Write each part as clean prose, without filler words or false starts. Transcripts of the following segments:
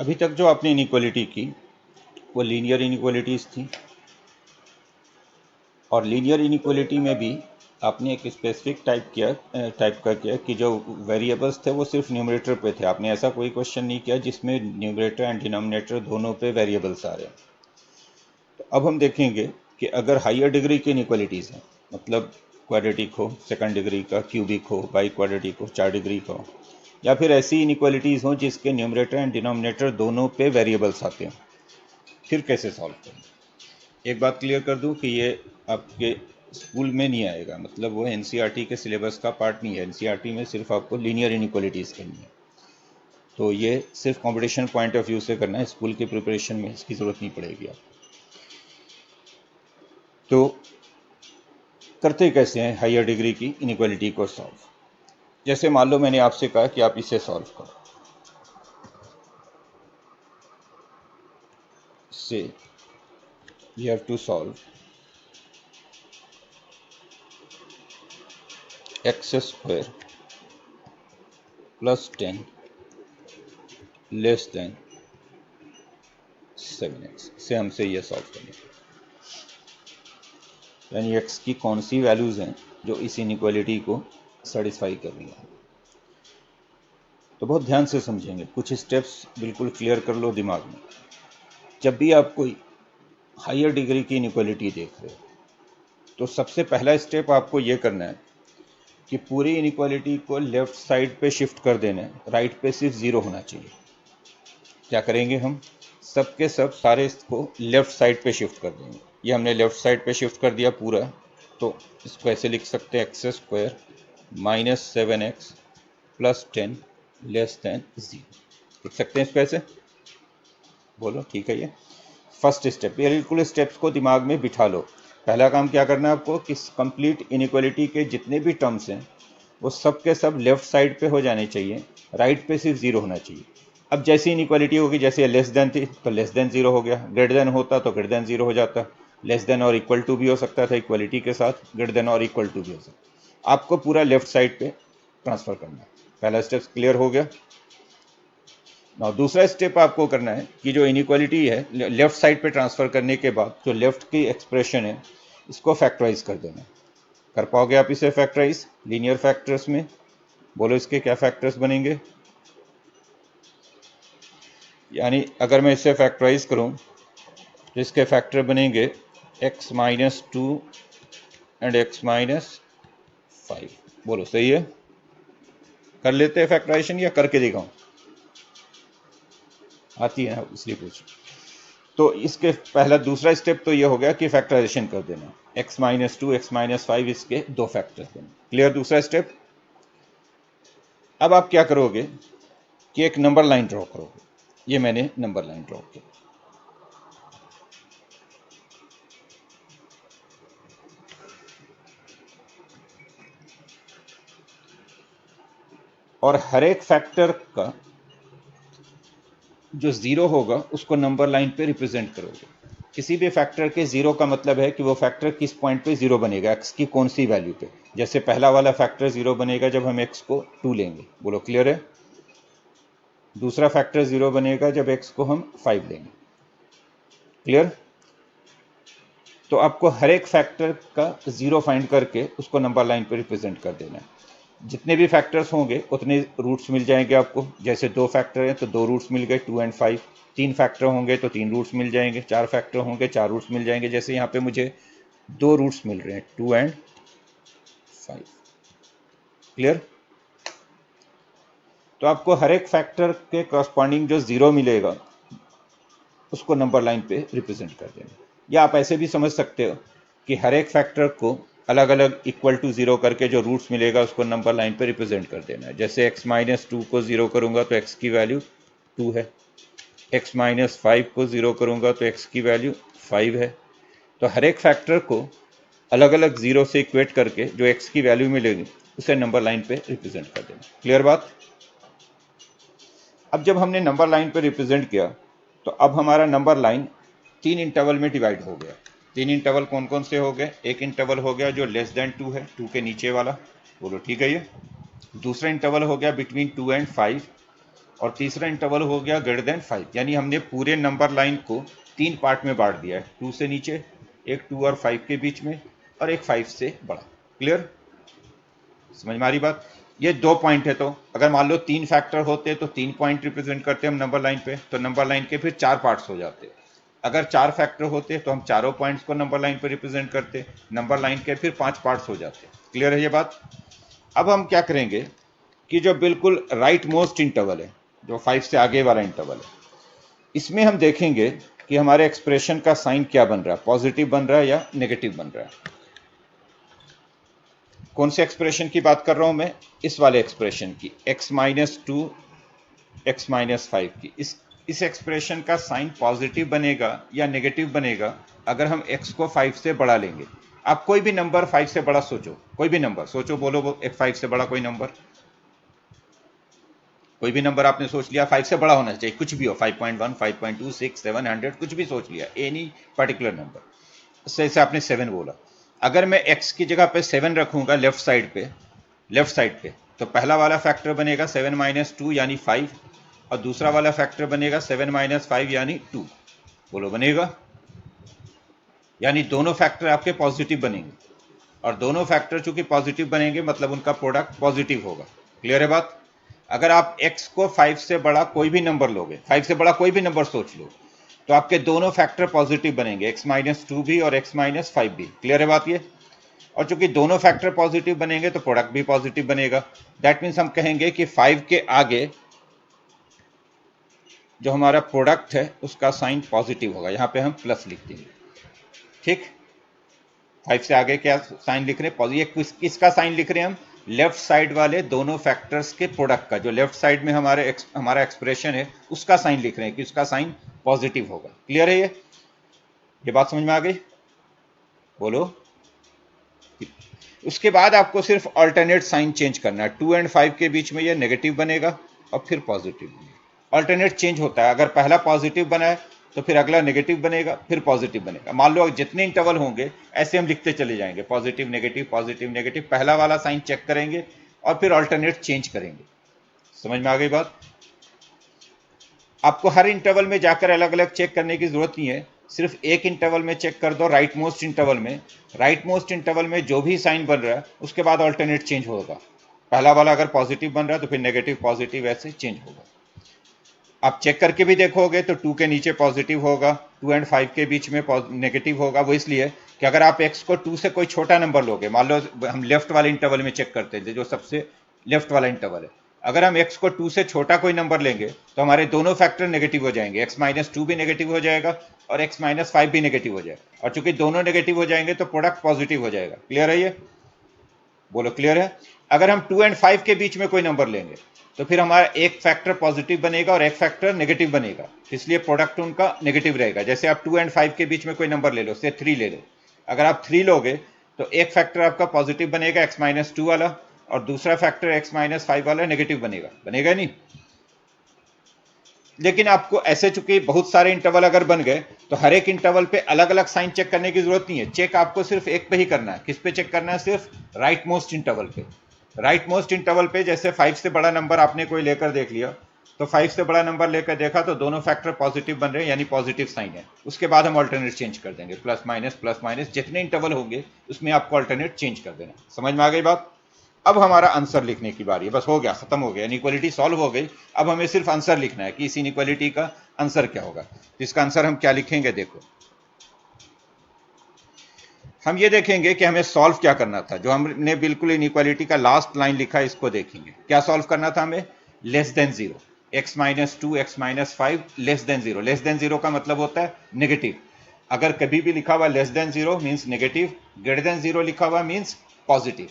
अभी तक जो आपने इनइक्वालिटी की वो लीनियर इनइक्वालिटीज़ थी, और लीनियर इनइक्वालिटी में भी आपने एक स्पेसिफिक टाइप का किया कि जो वेरिएबल्स थे वो सिर्फ न्यूमरेटर पे थे। आपने ऐसा कोई क्वेश्चन नहीं किया जिसमें न्यूमरेटर एंड डिनोमिनेटर दोनों पे वेरिएबल्स आ रहे हैं। तो अब हम देखेंगे कि अगर हायर डिग्री की इनइक्वालिटीज़ हैं, मतलब क्वाड्रेटिक हो, सेकंड डिग्री का, क्यूबिक हो, बाई क्वाड्रेटिक हो, 4 डिग्री का हो, या फिर ऐसी इनइक्वालिटीज़ हों जिसके न्यूमरेटर एंड डिनोमिनेटर दोनों पे वेरिएबल्स आते हैं, फिर कैसे सॉल्व करें। एक बात क्लियर कर दूं कि ये आपके स्कूल में नहीं आएगा, मतलब वो एनसीईआरटी के सिलेबस का पार्ट नहीं है। एनसीईआरटी में सिर्फ आपको लीनियर इनइक्वालिटीज़ करनी है, तो ये सिर्फ कंपटीशन पॉइंट ऑफ व्यू से करना है। स्कूल की प्रिपरेशन में इसकी ज़रूरत नहीं पड़ेगी आपको। तो करते कैसे हैं हायर डिग्री की इनइक्वालिटी को सॉल्व। जैसे मान लो मैंने आपसे कहा कि आप इसे सॉल्व करो, say you have to solve X square plus 10 less than 7x से हमसे ये सॉल्व करना है। यानी x की कौन सी वैल्यूज़ हैं जो इस इनइक्वालिटी को सेटिस्फाई कर रही हैं। तो बहुत ध्यान से समझेंगे, कुछ स्टेप्स बिल्कुल क्लियर कर लो दिमाग में। जब भी आप कोई हायर डिग्री की इनइक्वालिटी देख रहे हो तो सबसे पहला स्टेप आपको ये करना है कि पूरी इनइक्वालिटी को लेफ्ट साइड पे शिफ्ट कर देना है, राइट पे सिर्फ ज़ीरो होना चाहिए। क्या करेंगे हम, सबके सब सारे इसको लेफ्ट साइड पे शिफ्ट कर देंगे। ये हमने लेफ्ट साइड पे शिफ्ट कर दिया पूरा, तो इसको ऐसे लिख सकते हैं x square minus 7x plus 10 less than 0। लिख सकते हैं इसको ऐसे, बोलो ठीक है। ये फर्स्ट स्टेप, ये बिल्कुल स्टेप्स को दिमाग में बिठा लो। पहला काम क्या करना है आपको कि कंप्लीट इनइक्वालिटी के जितने भी टर्म्स हैं वो सब के सब लेफ्ट साइड पे हो जाने चाहिए, राइट पे सिर्फ ज़ीरो होना चाहिए। अब जैसी इनइक्वालिटी होगी, जैसे लेस देन थी तो लेस देन ज़ीरो हो गया, ग्रेटर देन होता तो ग्रेटर देन ज़ीरो हो जाता, लेस देन और इक्वल टू भी हो सकता था इक्वलिटी के साथ, ग्रेटर देन और इक्वल टू भी हो सकता। आपको पूरा लेफ्ट साइड पे ट्रांसफ़र करना है। पहला स्टेप क्लियर हो गया। ना दूसरा स्टेप आपको करना है कि जो इनइक्वालिटी है लेफ्ट साइड पे ट्रांसफ़र करने के बाद जो लेफ्ट की एक्सप्रेशन है इसको फैक्टराइज कर देना। कर पाओगे आप इसे फैक्टराइज लीनियर फैक्टर्स में? बोलो इसके क्या फैक्टर्स बनेंगे। यानी अगर मैं इसे फैक्टराइज करूं तो इसके फैक्टर बनेंगे x minus 2 and x minus 5। बोलो सही है? कर लेते हैं फैक्टराइजेशन या करके दिखाऊं? आती है ना, इसलिए पूछो। तो इसके पहला दूसरा स्टेप तो ये हो गया कि फैक्टराइजेशन कर देना, x माइनस 2 x माइनस 5 इसके दो फैक्टर्स बने। क्लियर दूसरा स्टेप। अब आप क्या करोगे कि एक नंबर लाइन ड्रॉ करोगे। ये मैंने नंबर लाइन ड्रॉ की, और हर एक फैक्टर का जो ज़ीरो होगा उसको नंबर लाइन पे रिप्रेजेंट करोगे। किसी भी फैक्टर के ज़ीरो का मतलब है कि वो फैक्टर किस पॉइंट पे ज़ीरो बनेगा, एक्स की कौन सी वैल्यू पे। जैसे पहला वाला फैक्टर ज़ीरो बनेगा जब हम एक्स को 2 लेंगे। बोलो क्लियर है? दूसरा फैक्टर ज़ीरो बनेगा जब एक्स को हम 5 लेंगे। क्लियर? तो आपको हर एक फैक्टर का ज़ीरो फाइंड करके उसको नंबर लाइन पे रिप्रेजेंट कर देना है। जितने भी फैक्टर्स होंगे उतने रूट्स मिल जाएंगे आपको। जैसे 2 फैक्टर हैं तो 2 रूट्स मिल गए, 2 एंड 5। 3 फैक्टर होंगे तो 3 रूट्स मिल जाएंगे। 4 फैक्टर होंगे 4 रूट्स मिल जाएंगे। जैसे यहाँ पे मुझे 2 रूट्स मिल रहे हैं, 2 एंड 5। क्लियर? तो आपको हर एक फैक्टर के करस्पॉन्डिंग जो ज़ीरो मिलेगा उसको नंबर लाइन पे रिप्रेजेंट कर देना। या आप ऐसे भी समझ सकते हो कि हर एक फैक्टर को अलग अलग इक्वल टू ज़ीरो करके जो रूट्स मिलेगा उसको नंबर लाइन पे रिप्रेजेंट कर देना है। जैसे x माइनस 2 को ज़ीरो करूँगा तो x की वैल्यू 2 है, x माइनस 5 को ज़ीरो करूँगा तो x की वैल्यू 5 है। तो हर एक फैक्टर को अलग अलग ज़ीरो से इक्वेट करके जो x की वैल्यू मिलेगी उसे नंबर लाइन पे रिप्रेजेंट कर देना। क्लियर बात? अब जब हमने नंबर लाइन पे रिप्रेजेंट किया तो अब हमारा नंबर लाइन 3 इंटरवल में डिवाइड हो गया। 3 इंटरवल कौन कौन से हो गए? एक इंटरवल हो गया जो लेस देन 2 है, 2 के नीचे वाला। बोलो ठीक है ये। दूसरा इंटरवल हो गया बिटवीन 2 एंड 5, और तीसरा इंटरवल हो गया ग्रेटर देन 5, यानी हमने पूरे नंबर लाइन को 3 पार्ट में बांट दिया है, 2 से नीचे, एक 2 और 5 के बीच में, और एक 5 से बड़ा। क्लियर? समझ में आ रही बात? ये 2 पॉइंट है, तो अगर मान लो 3 फैक्टर होते तो 3 पॉइंट रिप्रेजेंट करते हम नंबर लाइन पे, तो नंबर लाइन के फिर 4 पार्ट्स हो जाते। अगर 4 फैक्टर होते तो हम चारों पॉइंट्स को नंबर लाइन पे रिप्रेजेंट करते, नंबर लाइन के फिर 5 पार्ट्स हो जाते। क्लियर है ये बात? अब हम क्या करेंगे कि जो बिल्कुल राइट मोस्ट इंटरवल है, जो 5 से आगे वाला इंटरवल है, इसमें हम देखेंगे कि हमारे एक्सप्रेशन का साइन क्या बन रहा है, पॉजिटिव बन रहा है या नेगेटिव बन रहा है। कौन से एक्सप्रेशन की बात कर रहा हूं मैं? इस वाले एक्सप्रेशन की, x-2 x-5 की। इस एक्सप्रेशन का साइन पॉजिटिव बनेगा या नेगेटिव बनेगा अगर हम x को 5 से बड़ा लेंगे। आप कोई भी नंबर 5 से बड़ा सोचो, कोई भी नंबर सोचो, बोलो वो 5 से बड़ा कोई नंबर, कोई भी नंबर आपने सोच लिया 5 से बड़ा होना चाहिए, कुछ भी हो, 5.1 5.2 6 7 100, कुछ भी सोच लिया, एनी पर्टिकुलर नंबर। जैसे आपने 7 बोला, अगर मैं x की जगह पे 7 रखूंगा लेफ्ट साइड पे, तो पहला वाला फैक्टर बनेगा 7 - 2 यानी 5, और दूसरा वाला फैक्टर बनेगा 7 - 5 यानी 2। बोलो बनेगा? यानी दोनों फैक्टर आपके पॉजिटिव बनेंगे, और दोनों फैक्टर चूंकि पॉजिटिव बनेंगे मतलब उनका प्रोडक्ट पॉजिटिव होगा। क्लियर है बात? अगर आप x को 5 से बड़ा कोई भी नंबर लोगे, 5 से बड़ा कोई भी नंबर सोच लो, तो आपके दोनों फैक्टर पॉजिटिव बनेंगे, x-2 भी और x-5 भी। क्लियर है बात ये? और चूंकि दोनों फैक्टर पॉजिटिव बनेंगे तो प्रोडक्ट भी पॉजिटिव बनेगा। दैट मीन्स हम कहेंगे कि 5 के आगे जो हमारा प्रोडक्ट है उसका साइन पॉजिटिव होगा, यहां पे हम प्लस लिख देंगे। ठीक, 5 से आगे क्या साइन लिख रहे हैं? ये किसका साइन लिख रहे हैं हम? लेफ्ट साइड वाले दोनों फैक्टर्स के प्रोडक्ट का, जो लेफ्ट साइड में हमारा एक्सप्रेशन है उसका साइन लिख रहे हैं कि उसका साइन पॉजिटिव होगा। क्लियर है ये बात समझ में आ गई? बोलो। उसके बाद आपको सिर्फ अल्टरनेट साइन चेंज करना है, 2 और 5 के बीच में ये नेगेटिव बनेगा और फिर पॉजिटिव बनेगा। अल्टरनेट चेंज होता है, अगर पहला पॉजिटिव बना है तो फिर अगला नेगेटिव बनेगा, फिर पॉजिटिव बनेगा। मान लो जितने इंटरवल होंगे ऐसे हम लिखते चले जाएंगे, पॉजिटिव नेगेटिव, पहला वाला साइन चेक करेंगे और फिर अल्टरनेट चेंज करेंगे। समझ में आ गई बात? आपको हर इंटरवल में जाकर अलग अलग चेक करने की जरूरत नहीं है, सिर्फ एक इंटरवल में चेक कर दो, राइट मोस्ट इंटरवल में। राइट मोस्ट इंटरवल में जो भी साइन बन रहा है उसके बाद अल्टरनेट चेंज होगा। पहला वाला अगर पॉजिटिव बन रहा है तो फिर नेगेटिव पॉजिटिव ऐसे चेंज होगा। आप चेक करके भी देखोगे तो 2 के नीचे पॉजिटिव होगा, 2 और 5 के बीच में नेगेटिव होगा। वो इसलिए कि अगर आप x को 2 से कोई छोटा नंबर लोगे, मान लो हम लेफ्ट वाले इंटरवल में चेक करते थे, जो सबसे लेफ्ट वाला इंटरवल है, अगर हम x को 2 से छोटा कोई नंबर लेंगे तो हमारे दोनों फैक्टर नेगेटिव हो जाएंगे, x-2 भी नेगेटिव हो जाएगा और x-5 भी नेगेटिव हो जाएगा, और चूंकि दोनों नेगेटिव हो जाएंगे तो प्रोडक्ट पॉजिटिव हो जाएगा। क्लियर है ये? बोलो क्लियर है? अगर हम 2 और 5 के बीच में कोई नंबर लेंगे तो फिर हमारा एक फैक्टर पॉजिटिव बनेगा और एक फैक्टर नेगेटिव बनेगा, इसलिए प्रोडक्ट उनका नेगेटिव रहेगा। जैसे आप 2 और 5 के बीच में कोई नंबर ले लो, से 3 ले लो, अगर आप 3 लोगे तो एक फैक्टर आपका पॉजिटिव बनेगा x-2 वाला, और दूसरा फैक्टर x-5 वाला नेगेटिव बनेगा। बनेगा नहीं? लेकिन आपको ऐसे चूंकि बहुत सारे इंटरवल अगर बन गए तो हर एक इंटरवल पे अलग अलग साइन चेक करने की जरूरत नहीं है। चेक आपको सिर्फ एक पे ही करना है। किस पे चेक करना है? सिर्फ राइट मोस्ट इंटरवल पे। राइट मोस्ट इंटरवल पे जैसे 5 से बड़ा नंबर आपने कोई लेकर देख लिया, तो 5 से बड़ा नंबर लेकर देखा तो दोनों फैक्टर पॉजिटिव बन रहे हैं, यानी पॉजिटिव साइन है। उसके बाद हम अल्टरनेट चेंज कर देंगे, प्लस माइनस जितने इंटरवल होंगे उसमें आपको अल्टरनेट चेंज कर देना। समझ में आ गई बात? अब हमारा आंसर लिखने की बारी है, बस हो गया, खत्म हो गया, इनइक्वालिटी सॉल्व हो गई। अब हमें सिर्फ आंसर लिखना है कि इस इनइक्वालिटी का आंसर क्या होगा। तो इसका आंसर हम क्या लिखेंगे? देखो, हम ये देखेंगे कि हमें सॉल्व क्या करना था। जो हमने बिल्कुल इनइक्वालिटी का लास्ट लाइन लिखा है इसको देखेंगे। क्या सॉल्व करना था हमें? Less than 0, x-2 x-5 less than 0। Less than 0 का मतलब होता है नेगेटिव। अगर कभी भी लिखा हुआ less than 0 means negative, greater than 0 लिखा हुआ मीन्स पॉजिटिव।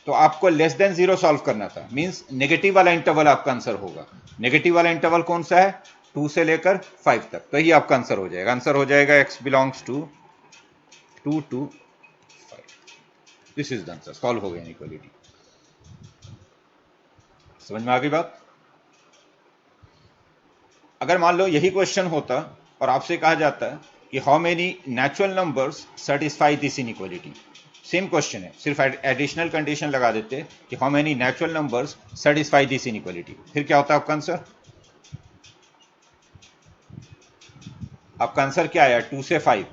तो आपको लेस देन 0 सॉल्व करना था, मीन्स नेगेटिव वाला इंटरवल आपका आंसर होगा। नेगेटिव वाला इंटरवल कौन सा है? 2 से लेकर 5 तक, तो ही आपका आंसर हो जाएगा। आंसर हो जाएगा x belongs to 2 to 5। This is the answer. Solve हो गया इनइक्वालिटी। समझ में आ गई बात? अगर मान लो यही क्वेश्चन होता और आपसे कहा जाता है कि how many natural numbers satisfy this inequality, same question है, सिर्फ एडिशनल कंडीशन लगा देते कि how many natural numbers satisfy this inequality, फिर क्या होता है आपका आंसर? आपका आंसर क्या आया, 2 से 5।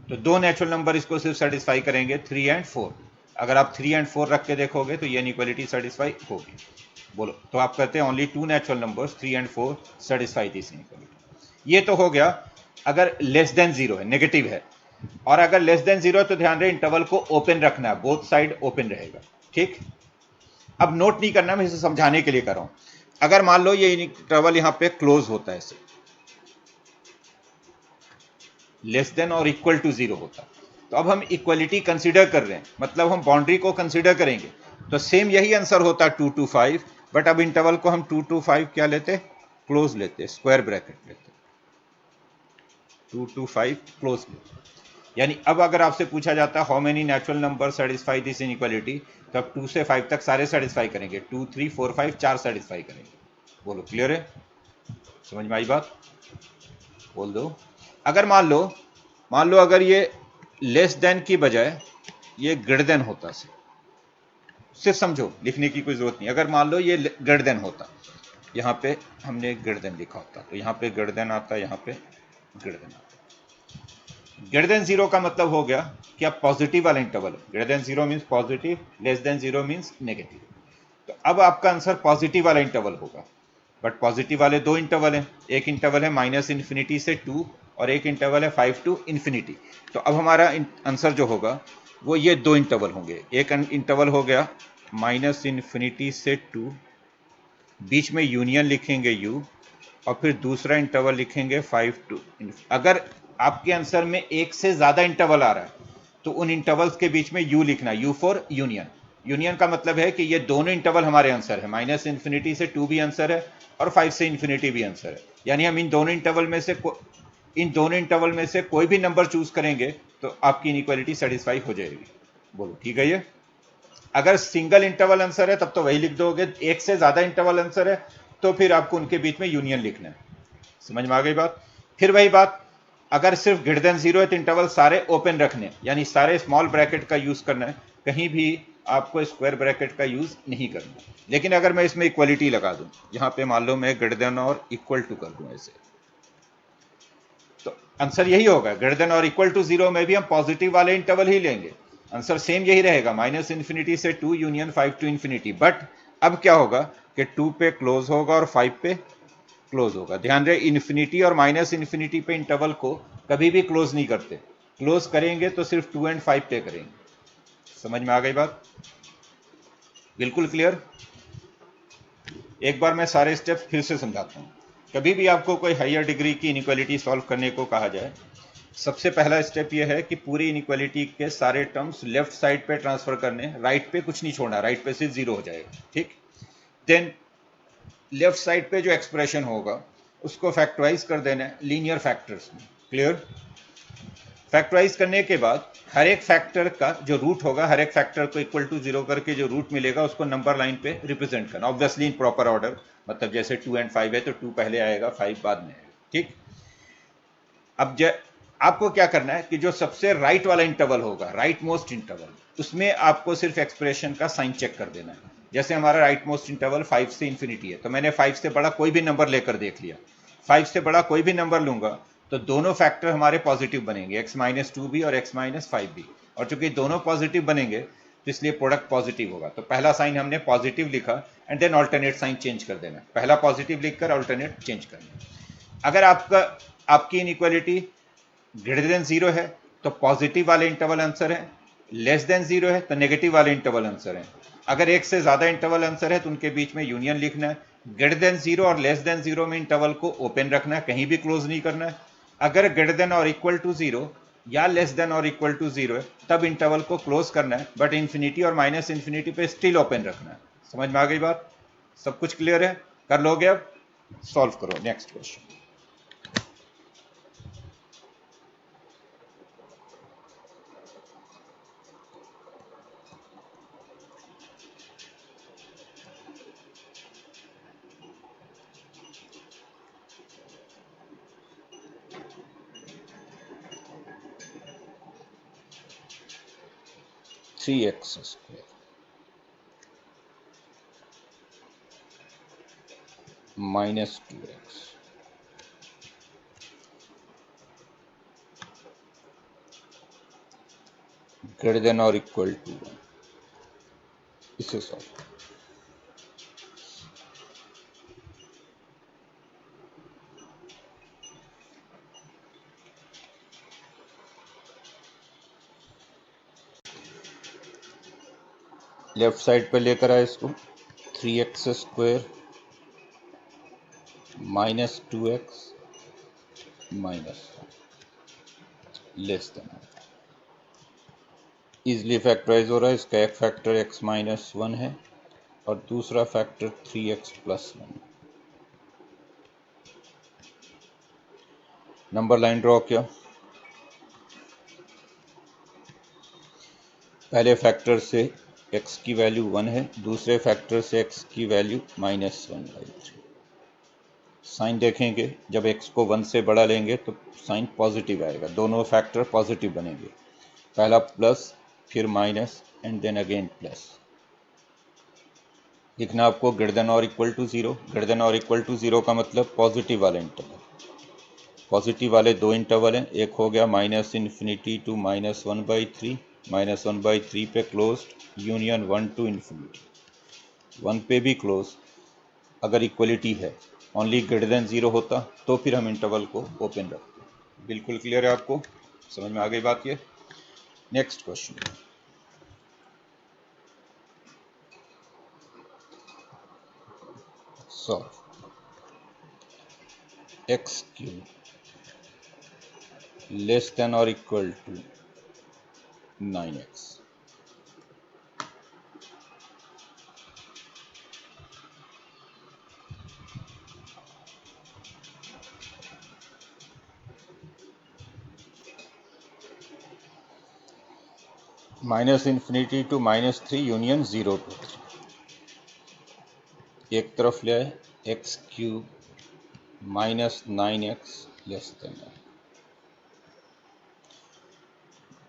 तो दो नेचुरल नंबर इसको सिर्फ सेटिस्फाई करेंगे, 3 एंड 4। अगर आप 3 एंड 4 रख के देखोगे तो ये इनइक्वालिटी सेटिस्फाई होगी। बोलो, तो आप कहते हैं only 2 natural numbers 3 and 4 satisfy this inequality. ये तो हो गया अगर लेस देन जीरो है, नेगेटिव है। और अगर लेस देन जीरो है तो ध्यान रहे इंटरवल को ओपन रखना है, बोथ साइड ओपन रहेगा। ठीक, अब नोट नहीं करना, मैं इसे समझाने के लिए कर रहा हूं। अगर मान लो ये इंटरवल यहां पे क्लोज होता है, ऐसे लेस देन और इक्वल टू जीरो होता, तो अब हम इक्वलिटी कंसीडर कर रहे हैं, मतलब हम बाउंड्री को कंसीडर करेंगे। तो सेम यही आंसर होता 2 to 5, बट अब इंटरवल को हम 2 to 5 क्या लेते, क्लोज लेते, स्क्वायर ब्रैकेट लेते, 2 to 5 क्लोज लेते। यानी अब अगर आपसे पूछा जाता how many natural number satisfy this inequality, तो अब 2 से 5 तक सारे सेटिस्फाई करेंगे, 2 3 4 5 चार सेटिस्फाई करेंगे। बोलो, क्लियर है, समझ में आई बात, बोल दो। अगर मान लो अगर ये लेस देन की बजाय ये ग्रेटर देन होता, सिर्फ समझो, लिखने की कोई जरूरत नहीं। अगर मान लो ये ग्रेटर देन होता, यहाँ पे हमने ग्रेटर देन लिखा होता, तो यहाँ पे ग्रेटर देन आता, यहाँ पे ग्रेटर देन आता। ग्रेटर देन जीरो का मतलब हो गया कि आप पॉजिटिव वाला interval, greater than zero means positive, less than zero means negative. तो अब आपका आंसर पॉजिटिव वाला इंटरवल होगा, बट पॉजिटिव वाले दो इंटरवल हैं, एक इंटरवल है माइनस इन्फिनिटी से 2 और एक इंटरवल है 5 टू इन्फिनिटी। तो अब हमारा आंसर जो होगा वो ये दो इंटरवल होंगे, एक इंटरवल हो गया माइनस इन्फिनिटी से 2, बीच में यूनियन लिखेंगे यू, और फिर दूसरा इंटरवल लिखेंगे 5 टू। अगर आपके आंसर में एक से ज्यादा इंटरवल आ रहा है तो उन इंटरवल्स के बीच में यू लिखना, यू फॉर यूनियन। यूनियन का मतलब है कि ये दोनों इंटरवल हमारे आंसर है, माइनस इन्फिनिटी से 2 भी आंसर है और 5 से इन्फिनिटी भी आंसर है। यानी हम इन दोनों इंटरवल में से कोई भी नंबर चूज करेंगे तो आपकी इनइक्वालिटी सेटिस्फाई हो जाएगी। बोलो, ठीक है ये। अगर सिंगल इंटरवल आंसर है तब तो वही लिख दोगे, एक से ज्यादा इंटरवल आंसर है तो फिर आपको उनके बीच में यूनियन लिखना है। समझ में आ गई बात। फिर वही बात, अगर सिर्फ ग्रेटर देन जीरो है तो इंटरवल सारे ओपन रखने, यानी सारे स्मॉल ब्रैकेट का यूज करना है, कहीं भी आपको स्क्वायर ब्रैकेट का यूज नहीं करना। लेकिन अगर मैं इसमें इक्वलिटी लगा दूं, यहां पे मान लो मैं ग्रेटर देन और इक्वल टू कर दूं ऐसे, तो आंसर यही होगा, ग्रेटर देन और इक्वल टू जीरो में भी हम पॉजिटिव वाले इंटरवल ही लेंगे, आंसर सेम यही रहेगा, माइनस इन्फिनिटी से 2 यूनियन 5 टू इन्फिनिटी। बट अब क्या होगा कि 2 पे क्लोज होगा और 5 पे क्लोज होगा। ध्यान रहे, इन्फिनिटी और माइनस इन्फिनिटी पे इंटरवल को कभी भी क्लोज नहीं करते, क्लोज करेंगे तो सिर्फ 2 एंड 5 पे करेंगे। समझ में आ गई बात, बिल्कुल क्लियर। एक बार मैं सारे स्टेप्स फिर से समझाता हूं। कभी भी आपको कोई हायर डिग्री की इनइक्वालिटी सॉल्व करने को कहा जाए, सबसे पहला स्टेप यह है कि पूरी इनइक्वालिटी के सारे टर्म्स लेफ्ट साइड पे ट्रांसफर करने, राइट पे कुछ नहीं छोड़ना, राइट पे सिर्फ जीरो हो जाएगा। ठीक, देन लेफ्ट साइड पे जो एक्सप्रेशन होगा उसको फैक्टराइज कर देना है लीनियर फैक्टर्स में। क्लियर। फैक्टराइज करने के बाद हर एक फैक्टर का जो रूट होगा, हर एक फैक्टर को इक्वल टू जीरो करके जो रूट मिलेगा उसको नंबर लाइन पे रिप्रेजेंट करना, ऑब्वियसली इन प्रॉपर ऑर्डर। मतलब जैसे 2 एंड 5 है तो 2 पहले आएगा, 5 बाद में आएगा। ठीक, अब आपको क्या करना है कि जो सबसे राइट वाला इंटरवल होगा, राइट मोस्ट इंटरवल, उसमें आपको सिर्फ एक्सप्रेशन का साइन चेक कर देना है। जैसे हमारा राइट मोस्ट इंटरवल 5 से इन्फिनिटी है, तो मैंने 5 से बड़ा कोई भी नंबर लेकर देख लिया, 5 से बड़ा कोई भी नंबर लूंगा तो दोनों फैक्टर हमारे पॉजिटिव बनेंगे, एक्स माइनस टू भी और एक्स माइनस फाइव भी। और चूंकि दोनों पॉजिटिव बनेंगे तो इसलिए प्रोडक्ट पॉजिटिव होगा। तो पहला साइन हमने पॉजिटिव लिखा and then alternate sign change कर देना, पहला पॉजिटिव लिखकर ऑल्टरनेट चेंज करना। अगर आपकी इनइक्वालिटी ग्रेटर देन जीरो है तो पॉजिटिव वाले इंटरवल आंसर है, लेस देन जीरो है तो नेगेटिव वाले इंटरवल आंसर है। अगर एक से ज्यादा इंटरवल आंसर है तो उनके बीच में यूनियन लिखना है। ग्रेटर देन जीरो और लेस देन जीरो में इंटरवल को ओपन रखना है, कहीं भी क्लोज नहीं करना है। अगर ग्रेटर देन और इक्वल टू जीरो या लेस देन और इक्वल टू जीरो है तब इंटरवल को क्लोज करना है, बट इंफिनिटी और माइनस इंफिनिटी पे स्टिल ओपन रखना है। समझ में आ गई बात, सब कुछ क्लियर है, कर लोगे। अब सॉल्व करो next question. 3x² -2x greater than और इक्वल टू 1, इसे सॉल्व। लेफ्ट साइड पे लेकर आए इसको, 3x² minus 2x minus less than, easily factorize हो रहा है। इसका एक फैक्टर x-1 है और दूसरा factor 3x+1। Number line draw किया। पहले फैक्टर से x की वैल्यू 1 है, दूसरे फैक्टर से x की वैल्यू -1/3। साइन देखेंगे, जब x को 1 से बड़ा लेंगे तो साइन पॉजिटिव आएगा, दोनों फैक्टर पॉजिटिव बनेंगे। पहला प्लस, फिर minus and then again plus. लिखना आपको ग्रेटर देन और इक्वल टू 0। ग्रेटर देन और इक्वल टू 0 का मतलब पॉजिटिव वाले इंटरवल। पॉजिटिव वाले दो इंटरवल हैं, एक हो गया -∞ to -1/3, -1/3 पे क्लोज्ड यूनियन 1 to ∞, 1 पे भी क्लोज। अगर इक्वलिटी है, ओनली ग्रेटर देन 0 होता तो फिर हम इंटरवल को ओपन रखते। बिल्कुल क्लियर है आपको, समझ में आ गई बात ये। Next question, solve x³ less than और equal to 9x। -∞ to -3 union 0 to 3। एक तरफ ले आए x³ -9x लेस देन।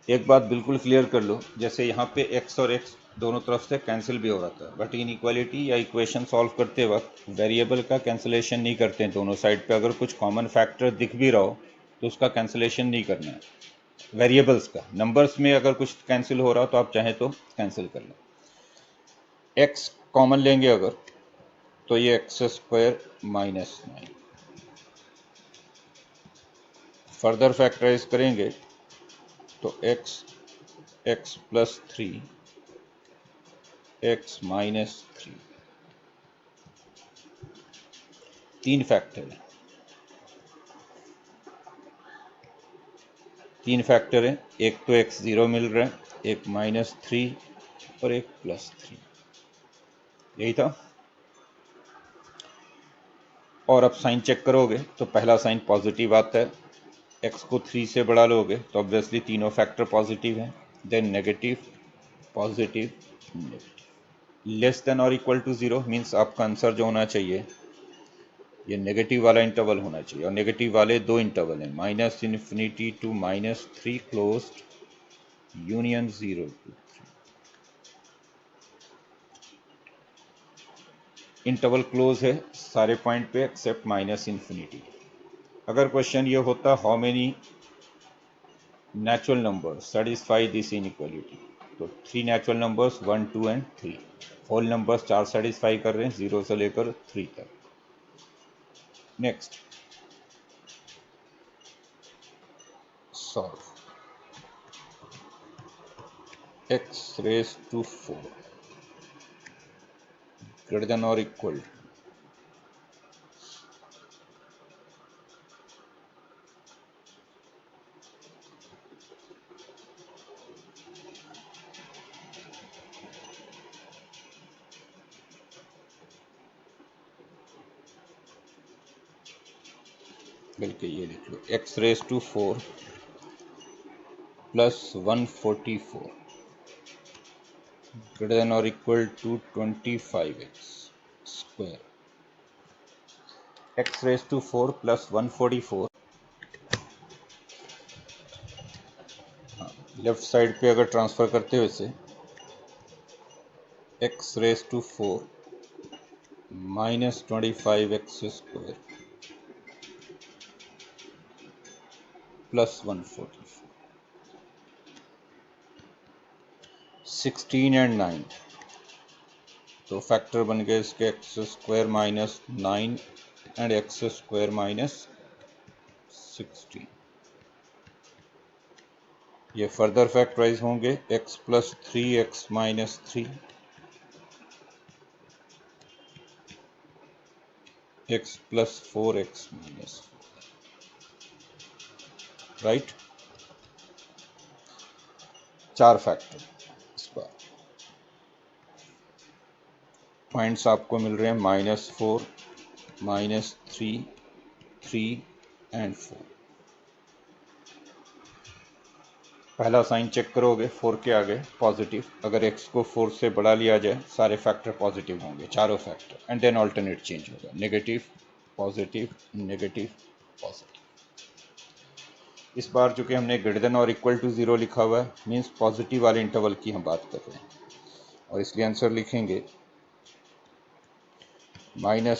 एक बात बिल्कुल क्लियर कर लो, जैसे यहाँ पे x और x दोनों तरफ से कैंसिल भी हो रहा था, बट इनइक्वालिटी या इक्वेशन सॉल्व करते वक्त वेरिएबल का कैंसिलेशन नहीं करते हैं। दोनों साइड पे अगर कुछ कॉमन फैक्टर दिख भी रहा हो तो उसका कैंसिलेशन नहीं करना है। वेरिएबल्स का, नंबर्स में अगर कुछ कैंसिल हो रहा हो तो आप चाहें तो कैंसिल कर लें। x कॉमन लेंगे अगर, तो ये x² -9। फर्दर फैक्टराइज करेंगे तो x+3 x-3, 3 फैक्टर है। 3 फैक्टर है, एक तो x0 मिल रहा है, एक -3 और एक +3, यही था। और अब साइन चेक करोगे तो पहला साइन पॉजिटिव आता है, x को 3 से बढ़ा लोगे तो ऑब्वियसली तीनों फैक्टर पॉजिटिव हैं। Then negative, positive, negative. Less than और इक्वल टू 0 मीन्स आपका आंसर जो होना चाहिए ये नेगेटिव वाला इंटरवल होना चाहिए, और नेगेटिव वाले दो इंटरवल हैं, -∞ to -3 closed union 0 to 3। Interval close है सारे पॉइंट पे एक्सेप्ट -∞। अगर क्वेश्चन ये होता how many natural numbers satisfy this inequality, तो 3 natural numbers 1, 2 and 3। Whole numbers 4 satisfy कर रहे हैं 0 से लेकर 3 तक। Next, solve x⁴ greater than और इक्वल, बल्कि ये लिख लो x⁴ +144 greater than or equal to 25x²। x⁴ +144, left side पे अगर ट्रांसफर करते हो इसे, x⁴ -25x² +144। 16 एंड 9, तो फैक्टर बन गए इसके x square minus 9 and x square minus 16। ये फर्दर फैक्टराइज होंगे, x plus 3x minus 3, x plus 4x minus 4, right. 4 factor. इस बार पॉइंट्स आपको मिल रहे हैं -4, -3, 3 एंड 4। पहला साइन चेक करोगे 4 के आगे पॉजिटिव, अगर x को 4 से बढ़ा लिया जाए सारे फैक्टर पॉजिटिव होंगे, चारों factor, and then alternate change होगा, नेगेटिव पॉजिटिव नेगेटिव पॉजिटिव। इस बार चूंकि हमने ग्रेटर देन और इक्वल टू 0 लिखा हुआ है, मीन्स पॉजिटिव वाले इंटरवल की हम बात कर रहे हैं, और इसलिए आंसर लिखेंगे -∞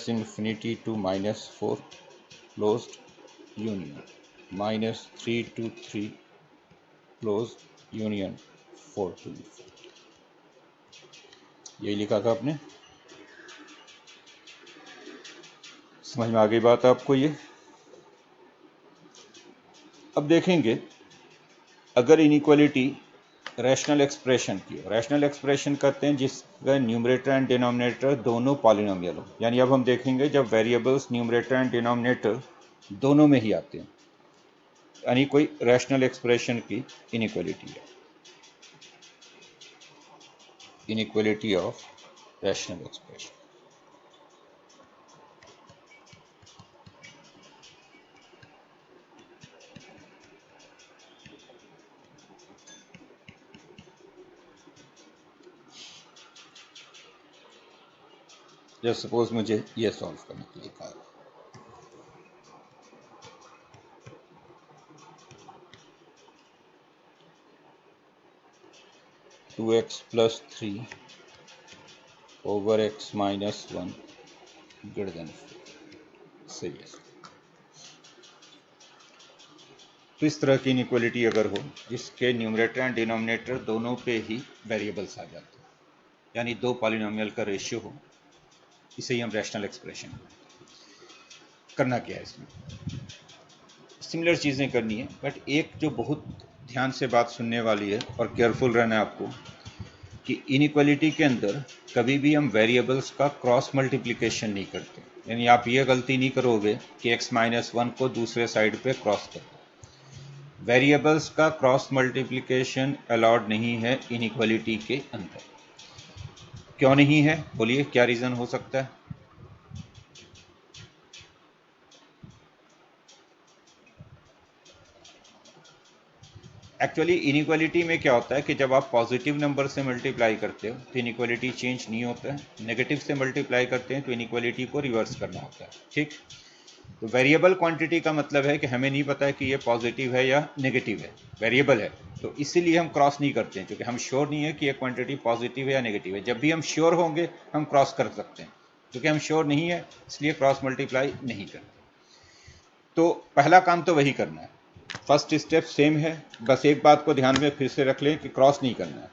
to -4 closed union, -3 to 3 closed union, 4 to 4। यही लिखा था आपने। समझ में आ गई बात आपको ये। अब देखेंगे अगर इनइक्वालिटी रैशनल एक्सप्रेशन की, रैशनल एक्सप्रेशन कहते हैं जिसका न्यूमरेटर एंड डिनोमिनेटर दोनों पॉलिनोमियल हो, यानी अब हम देखेंगे जब वेरिएबल्स न्यूमरेटर एंड डिनोमिनेटर दोनों में ही आते हैं, यानी कोई रैशनल एक्सप्रेशन की इनइक्वालिटी है, इनइक्वालिटी ऑफ रैशनल एक्सप्रेशन। जैसे सपोज मुझे ये सॉल्व करने के लिए कहा, two X plus 3 over X minus 1 greater than 4, सही है। तो इस तरह की इनइक्वालिटी अगर हो जिसके न्यूमरेटर एंड डिनोमिनेटर दोनों पे ही वेरिएबल्स आ जाते हैं, यानी दो पॉलिनोमियल का रेशियो हो, इसे ही हम रैशनल एक्सप्रेशन। करना क्या है इसमें, सिमिलर चीज़ें करनी है, बट एक जो बहुत ध्यान से बात सुनने वाली है और केयरफुल रहना है आपको कि इनइक्वालिटी के अंदर कभी भी हम वेरिएबल्स का क्रॉस मल्टीप्लिकेशन नहीं करते, यानी आप ये गलती नहीं करोगे कि x-1 को दूसरे साइड पे क्रॉस कर दो। वेरिएबल्स का क्रॉस मल्टीप्लिकेशन अलाउड नहीं है इनइक्वालिटी के अंदर। क्यों नहीं है बोलिए, क्या रीज़न हो सकता है? एक्चुअली इनइक्वालिटी में क्या होता है कि जब आप पॉजिटिव नंबर से मल्टीप्लाई करते हो तो इनइक्वालिटी चेंज नहीं होता है, नेगेटिव से मल्टीप्लाई करते हैं तो इनइक्वालिटी को रिवर्स करना होता है, ठीक। तो वेरिएबल क्वांटिटी का मतलब है कि हमें नहीं पता है कि ये पॉजिटिव है या नेगेटिव है, वेरिएबल है, तो इसीलिए हम क्रॉस नहीं करते हैं, क्योंकि हम श्योर नहीं है कि ये क्वांटिटी पॉजिटिव है या नेगेटिव है। जब भी हम श्योर होंगे हम क्रॉस कर सकते हैं, क्योंकि हम श्योर नहीं है इसलिए क्रॉस मल्टीप्लाई नहीं करते। तो पहला काम तो वही करना है, फर्स्ट स्टेप सेम है, बस एक बात को ध्यान में फिर से रख लें कि क्रॉस नहीं करना है।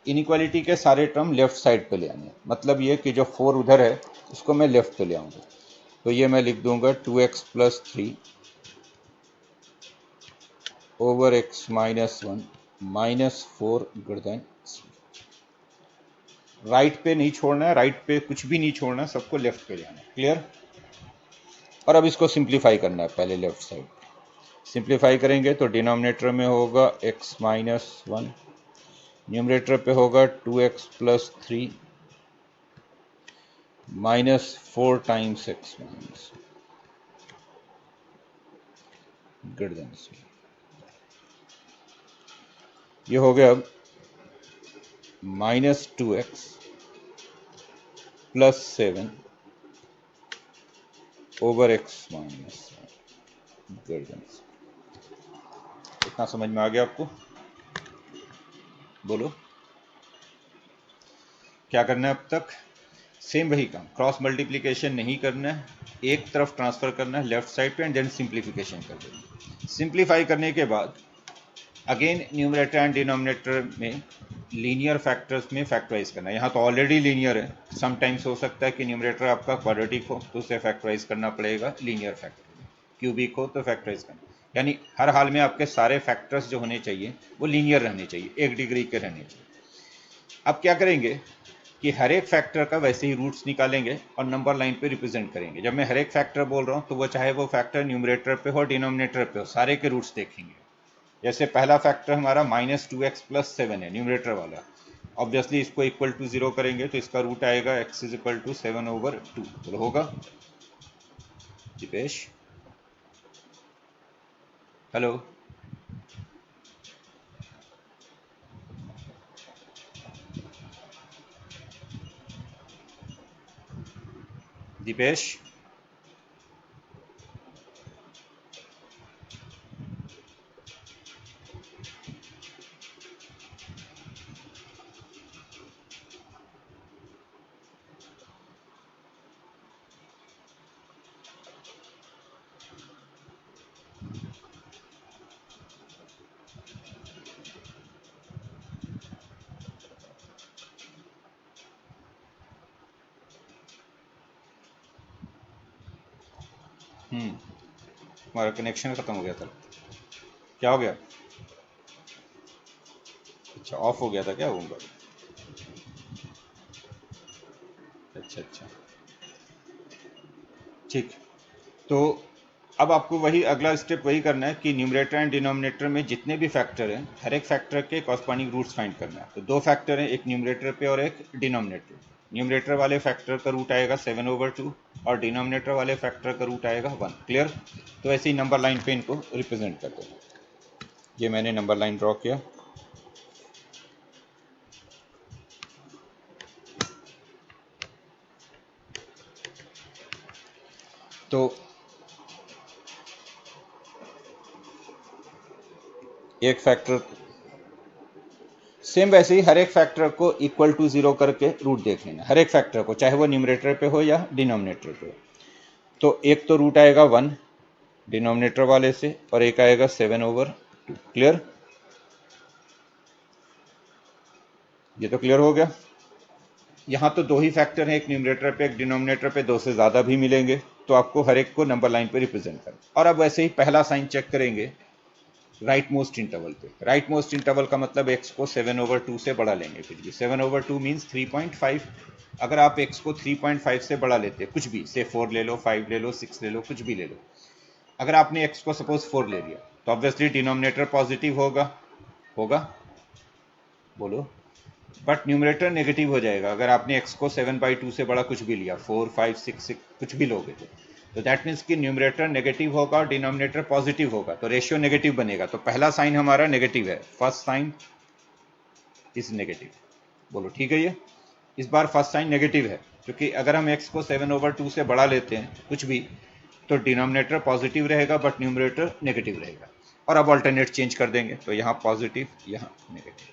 इनइक्वालिटी के सारे टर्म लेफ्ट साइड पे ले आने, मतलब ये कि जो 4 उधर है उसको मैं लेफ्ट पे ले आऊँगा, तो ये मैं लिख दूंगा 2x plus 3 over x minus 1 -4 greater than 0। Right पे नहीं छोड़ना है, राइट पे कुछ भी नहीं छोड़ना, सबको लेफ्ट पे ले आना है, क्लियर। और अब इसको सिंप्लीफाई करना है, पहले लेफ्ट साइड सिंप्लीफाई करेंगे तो डिनोमिनेटर में होगा x माइनस 1, न्यूमरेटर पे होगा 2x plus 3 -4 times x minus greater than 0। ये हो गया अब -2x plus 7 over x minus greater than 0। इतना समझ में आ गया आपको? बोलो क्या करना है अब तक? सेम वही काम, क्रॉस मल्टीप्लिकेशन नहीं करना है, एक तरफ ट्रांसफर करना है लेफ्ट साइड पे एंड देन सिंप्लीफिकेशन कर देना। सिंप्लीफाई करने के बाद अगेन न्यूमरेटर एंड डिनोमिनेटर में लीनियर फैक्टर्स में फैक्टराइज करना है। यहाँ तो ऑलरेडी लीनियर है, समटाइम्स हो सकता है कि न्यूमरेटर आपका क्वाड्रेटिक हो तो उसे फैक्टराइज करना पड़ेगा लीनियर फैक्टर में, क्यूबिक हो तो फैक्टराइज करना, यानी हर हाल में आपके सारे फैक्टर्स जो होने चाहिए वो लीनियर रहने चाहिए, 1 डिग्री के रहने चाहिए। अब क्या करेंगे कि हर एक फैक्टर का वैसे ही रूट्स निकालेंगे और नंबर लाइन पे रिप्रेजेंट करेंगे। जब मैं हर एक फैक्टर बोल रहा हूँ तो वो चाहे वो फैक्टर न्यूमरेटर पे हो डिनोमिनेटर पे हो, सारे के रूट्स देखेंगे। जैसे पहला फैक्टर हमारा -2x+7 है, न्यूमरेटर वाला। ऑब्वियसली इसको इक्वल टू 0 करेंगे तो इसका रूट आएगा x = 7/2। तो होगा दीपेश, हेलो दीपेश, हमारा कनेक्शन खत्म हो गया था, क्या हो गया? अच्छा, ऑफ हो गया था क्या होगा? अच्छा अच्छा, ठीक। तो अब आपको वही अगला स्टेप वही करना है कि न्यूमरेटर एंड डिनोमिनेटर में जितने भी फैक्टर हैं हर एक फैक्टर के कॉरस्पॉन्डिंग रूट्स फाइंड करना है। तो दो फैक्टर हैं, एक न्यूमरेटर पे और एक डिनोमिनेटर। न्यूमरेटर वाले फैक्टर का रूट आएगा 7/2 और डिनोमिनेटर वाले फैक्टर का रूट आएगा 1। क्लियर? तो ऐसे ही नंबर लाइन पे इनको रिप्रेजेंट कर दो। ये मैंने नंबर लाइन ड्रॉ किया। तो एक फैक्टर सेम वैसे ही हर एक फैक्टर को इक्वल टू 0 करके रूट देख लेना, हर एक फैक्टर को, चाहे वो न्यूमरेटर पे हो या डिनोमिनेटर पे हो। तो एक तो रूट आएगा 1 डिनोमिनेटर वाले से और एक आएगा 7/2। क्लियर? ये तो क्लियर हो गया। यहाँ तो दो ही फैक्टर हैं, एक न्यूमरेटर पे एक डिनोमिनेटर पे, दो से ज़्यादा भी मिलेंगे तो आपको हर एक को नंबर लाइन पे रिप्रेजेंट करना। और अब वैसे ही पहला साइन चेक करेंगे राइट मोस्ट इंटरवल पे। राइट मोस्ट इंटरवल का मतलब x को 7/2 से बढ़ा लेंगे कुछ भी। 7/2 मीन्स 3.5। अगर आप x को 3.5 से बढ़ा लेते हैं कुछ भी, से 4 ले लो, 5 ले लो, 6 ले लो, कुछ भी ले लो। अगर आपने x को सपोज 4 ले लिया तो ऑब्वियसली डिनोमिनेटर पॉजिटिव होगा, होगा बोलो, बट न्यूमरेटर नेगेटिव हो जाएगा अगर आपने x को 7/2 से बड़ा कुछ भी लिया, 4, 5, 6 कुछ भी लोगे तो दैट मीन्स कि न्यूमरेटर नेगेटिव होगा और डिनोमिनेटर पॉजिटिव होगा, तो रेशियो नेगेटिव बनेगा। तो पहला साइन हमारा नेगेटिव है, फर्स्ट साइन इज नेगेटिव। बोलो ठीक है? ये इस बार फर्स्ट साइन नेगेटिव है क्योंकि अगर हम x को 7/2 से बढ़ा लेते हैं कुछ भी तो डिनोमिनेटर पॉजिटिव रहेगा बट न्यूमरेटर नेगेटिव रहेगा। और अब अल्टरनेट चेंज कर देंगे तो यहाँ पॉजिटिव, यहाँ नेगेटिव।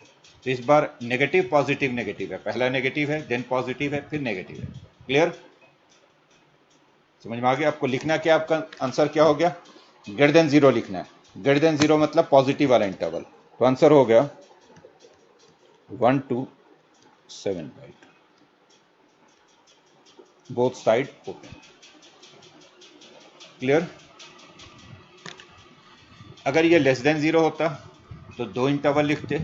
तो इस बार नेगेटिव पॉजिटिव नेगेटिव है, पहला नेगेटिव है देन पॉजिटिव है फिर नेगेटिव है। क्लियर? समझ में आ गया? आपको लिखना क्या, आपका आंसर क्या हो गया? ग्रेटर देन 0 लिखना है। ग्रेटर देन 0 मतलब पॉजिटिव वाला इंटरवल। तो आंसर हो गया 1 to 7/2, both side open. Clear? अगर ये लेस देन 0 होता तो दो इंटरवल लिखते,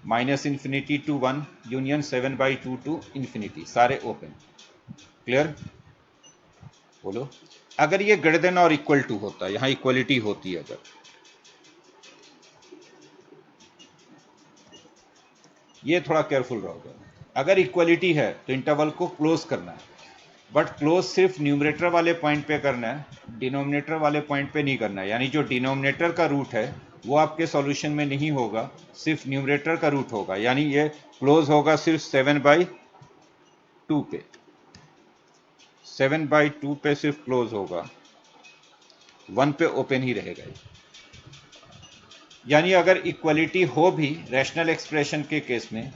-∞ to 1 यूनियन 7/2 to ∞, सारे ओपन। क्लियर? बोलो। अगर ये ग्रेटर देन और इक्वल टू होता, यहाँ इक्वलिटी होती है, अगर ये थोड़ा केयरफुल रहोगे। अगर इक्वलिटी है तो इंटरवल को क्लोज करना है, बट क्लोज सिर्फ न्यूमरेटर वाले पॉइंट पे करना है, डिनोमिनेटर वाले पॉइंट पे नहीं करना है। यानी जो डिनोमिनेटर का रूट है वो आपके सॉल्यूशन में नहीं होगा, सिर्फ न्यूमरेटर का रूट होगा। यानी ये क्लोज होगा सिर्फ 7/2 पे, 7/2 पे सिर्फ क्लोज होगा, 1 पे ओपन ही रहेगा। यानी अगर इक्वलिटी हो भी रैशनल एक्सप्रेशन के केस में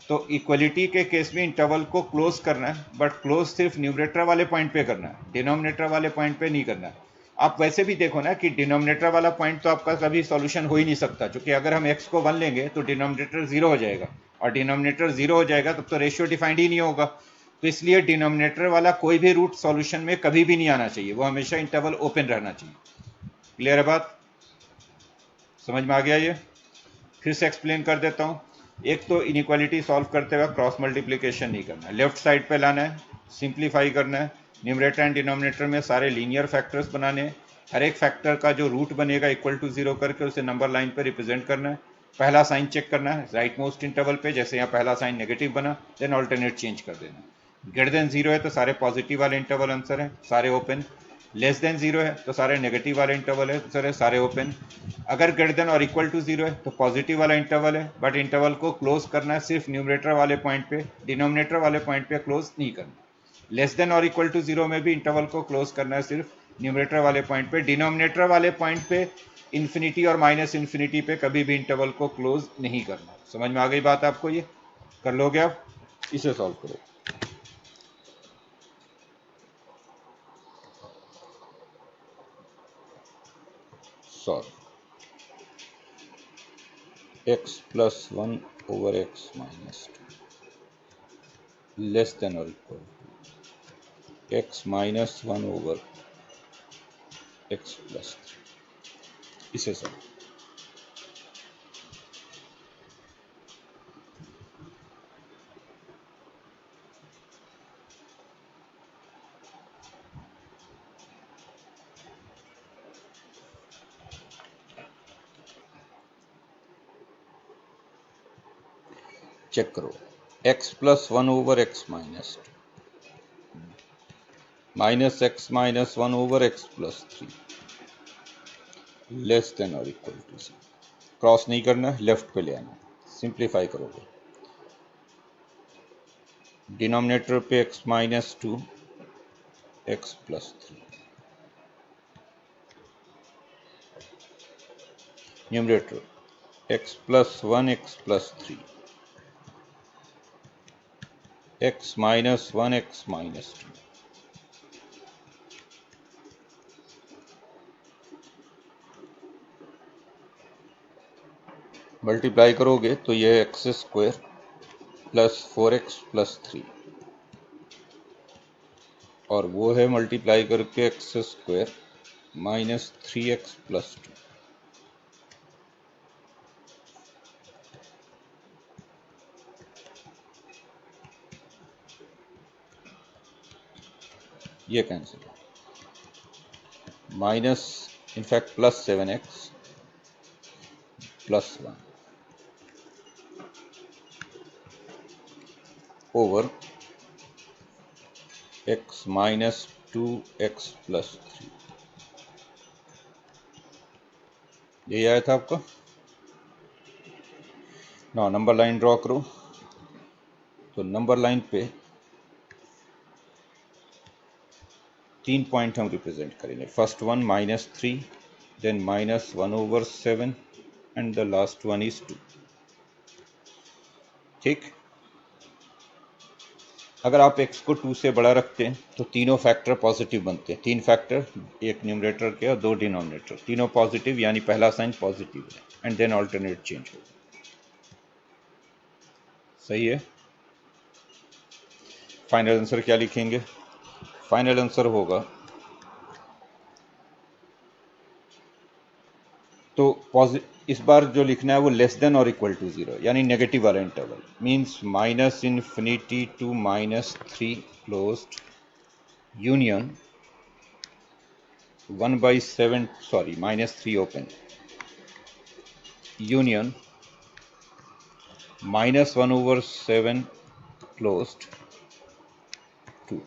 तो इक्वलिटी के केस में इंटरवल को क्लोज करना है, बट क्लोज सिर्फ न्यूमरेटर वाले पॉइंट पे करना है, डिनोमिनेटर वाले पॉइंट पे नहीं करना है। आप वैसे भी देखो ना कि डिनोमिनेटर वाला पॉइंट तो आपका कभी सॉल्यूशन हो ही नहीं सकता, क्योंकि अगर हम x को 1 लेंगे तो डिनोमिनेटर 0 हो जाएगा, और डिनोमिनेटर 0 हो जाएगा तब तो रेशियो डिफाइंड ही नहीं होगा। तो इसलिए डिनोमिनेटर वाला कोई भी रूट सॉल्यूशन में कभी भी नहीं आना चाहिए, वो हमेशा इंटरवल ओपन रहना चाहिए। क्लियर है बात? समझ में आ गया? ये फिर से एक्सप्लेन कर देता हूँ। एक तो इनइक्वालिटी सॉल्व करते वक्त क्रॉस मल्टीप्लिकेशन नहीं करना है, लेफ्ट साइड पे लाना है, सिंप्लीफाई करना है, न्यूमरेटर एंड डिनोमिनेटर में सारे लीनियर फैक्टर्स बनाने हैं, हर एक फैक्टर का जो रूट बनेगा इक्वल टू 0 करके उसे नंबर लाइन पे रिप्रेजेंट करना है, पहला साइन चेक करना है राइट मोस्ट इंटरवल पे, जैसे यहाँ पहला साइन नेगेटिव बना देन ऑल्टरनेट चेंज कर देना। ग्रेटर देन 0 है तो सारे पॉजिटिव वाले इंटरवल आंसर है, सारे ओपन। लेस देन 0 है तो सारे नेगेटिव वाले इंटरवल है, सर है सारे ओपन। अगर ग्रेटर देन और इक्वल टू 0 है तो पॉजिटिव वाला इंटरवल है, बट इंटरवल को क्लोज करना है सिर्फ न्यूमरेटर वाले पॉइंट पे, डिनोमिनेटर वाले पॉइंट पे क्लोज नहीं करना। लेस देन और इक्वल टू 0 में भी इंटरवल को क्लोज करना है सिर्फ न्यूमरेटर वाले पॉइंट पे, डिनोमिनेटर वाले पॉइंट पे इन्फिनिटी और माइनस इन्फिनिटी पे कभी भी इंटरवल को क्लोज नहीं करना। समझ में आ गई बात आपको? ये कर लोगे आप? इसे सॉल्व करो। Solve x plus 1 over x minus 2 less than or equal to x minus 1 over x plus 3। इसे सॉल्व। चेक करो, x plus 1 over x minus 2 minus x minus 1 over x plus 3 less than और equal to 0। Cross नहीं करना, left पे ले आना, simplify करोगे। Denominator पे x minus 2 x plus 3, numerator x plus 1 x plus 3 x minus 1 x minus 2, multiply करोगे तो यह x square plus 4x plus 3, और वो है मल्टीप्लाई करके x square minus 3x plus 2। ये cancel, minus in fact plus 7x plus 1 over x minus 2x plus 3। यही आया था आपका ना। नंबर लाइन ड्रॉ करो, तो नंबर लाइन पे 3 पॉइंट हम रिप्रेजेंट करेंगे। First one -3, then -1/7 and the last one is 2। ठीक, अगर आप x को 2 से बड़ा रखते हैं तो तीनों फैक्टर पॉजिटिव बनते हैं। 3 फैक्टर, एक न्यूमरेटर के और 2 डिनोमिनेटर, तीनों पॉजिटिव, यानी पहला साइन पॉजिटिव है, एंड देन ऑल्टरनेट चेंज होगा। सही है। फाइनल आंसर क्या लिखेंगे? फाइनल आंसर होगा तो इस बार जो लिखना है वो लेस देन और इक्वल टू 0, यानी नेगेटिव वाला interval, means -∞ to -3 closed union 1/7, sorry -3 open union -1/7 closed 2,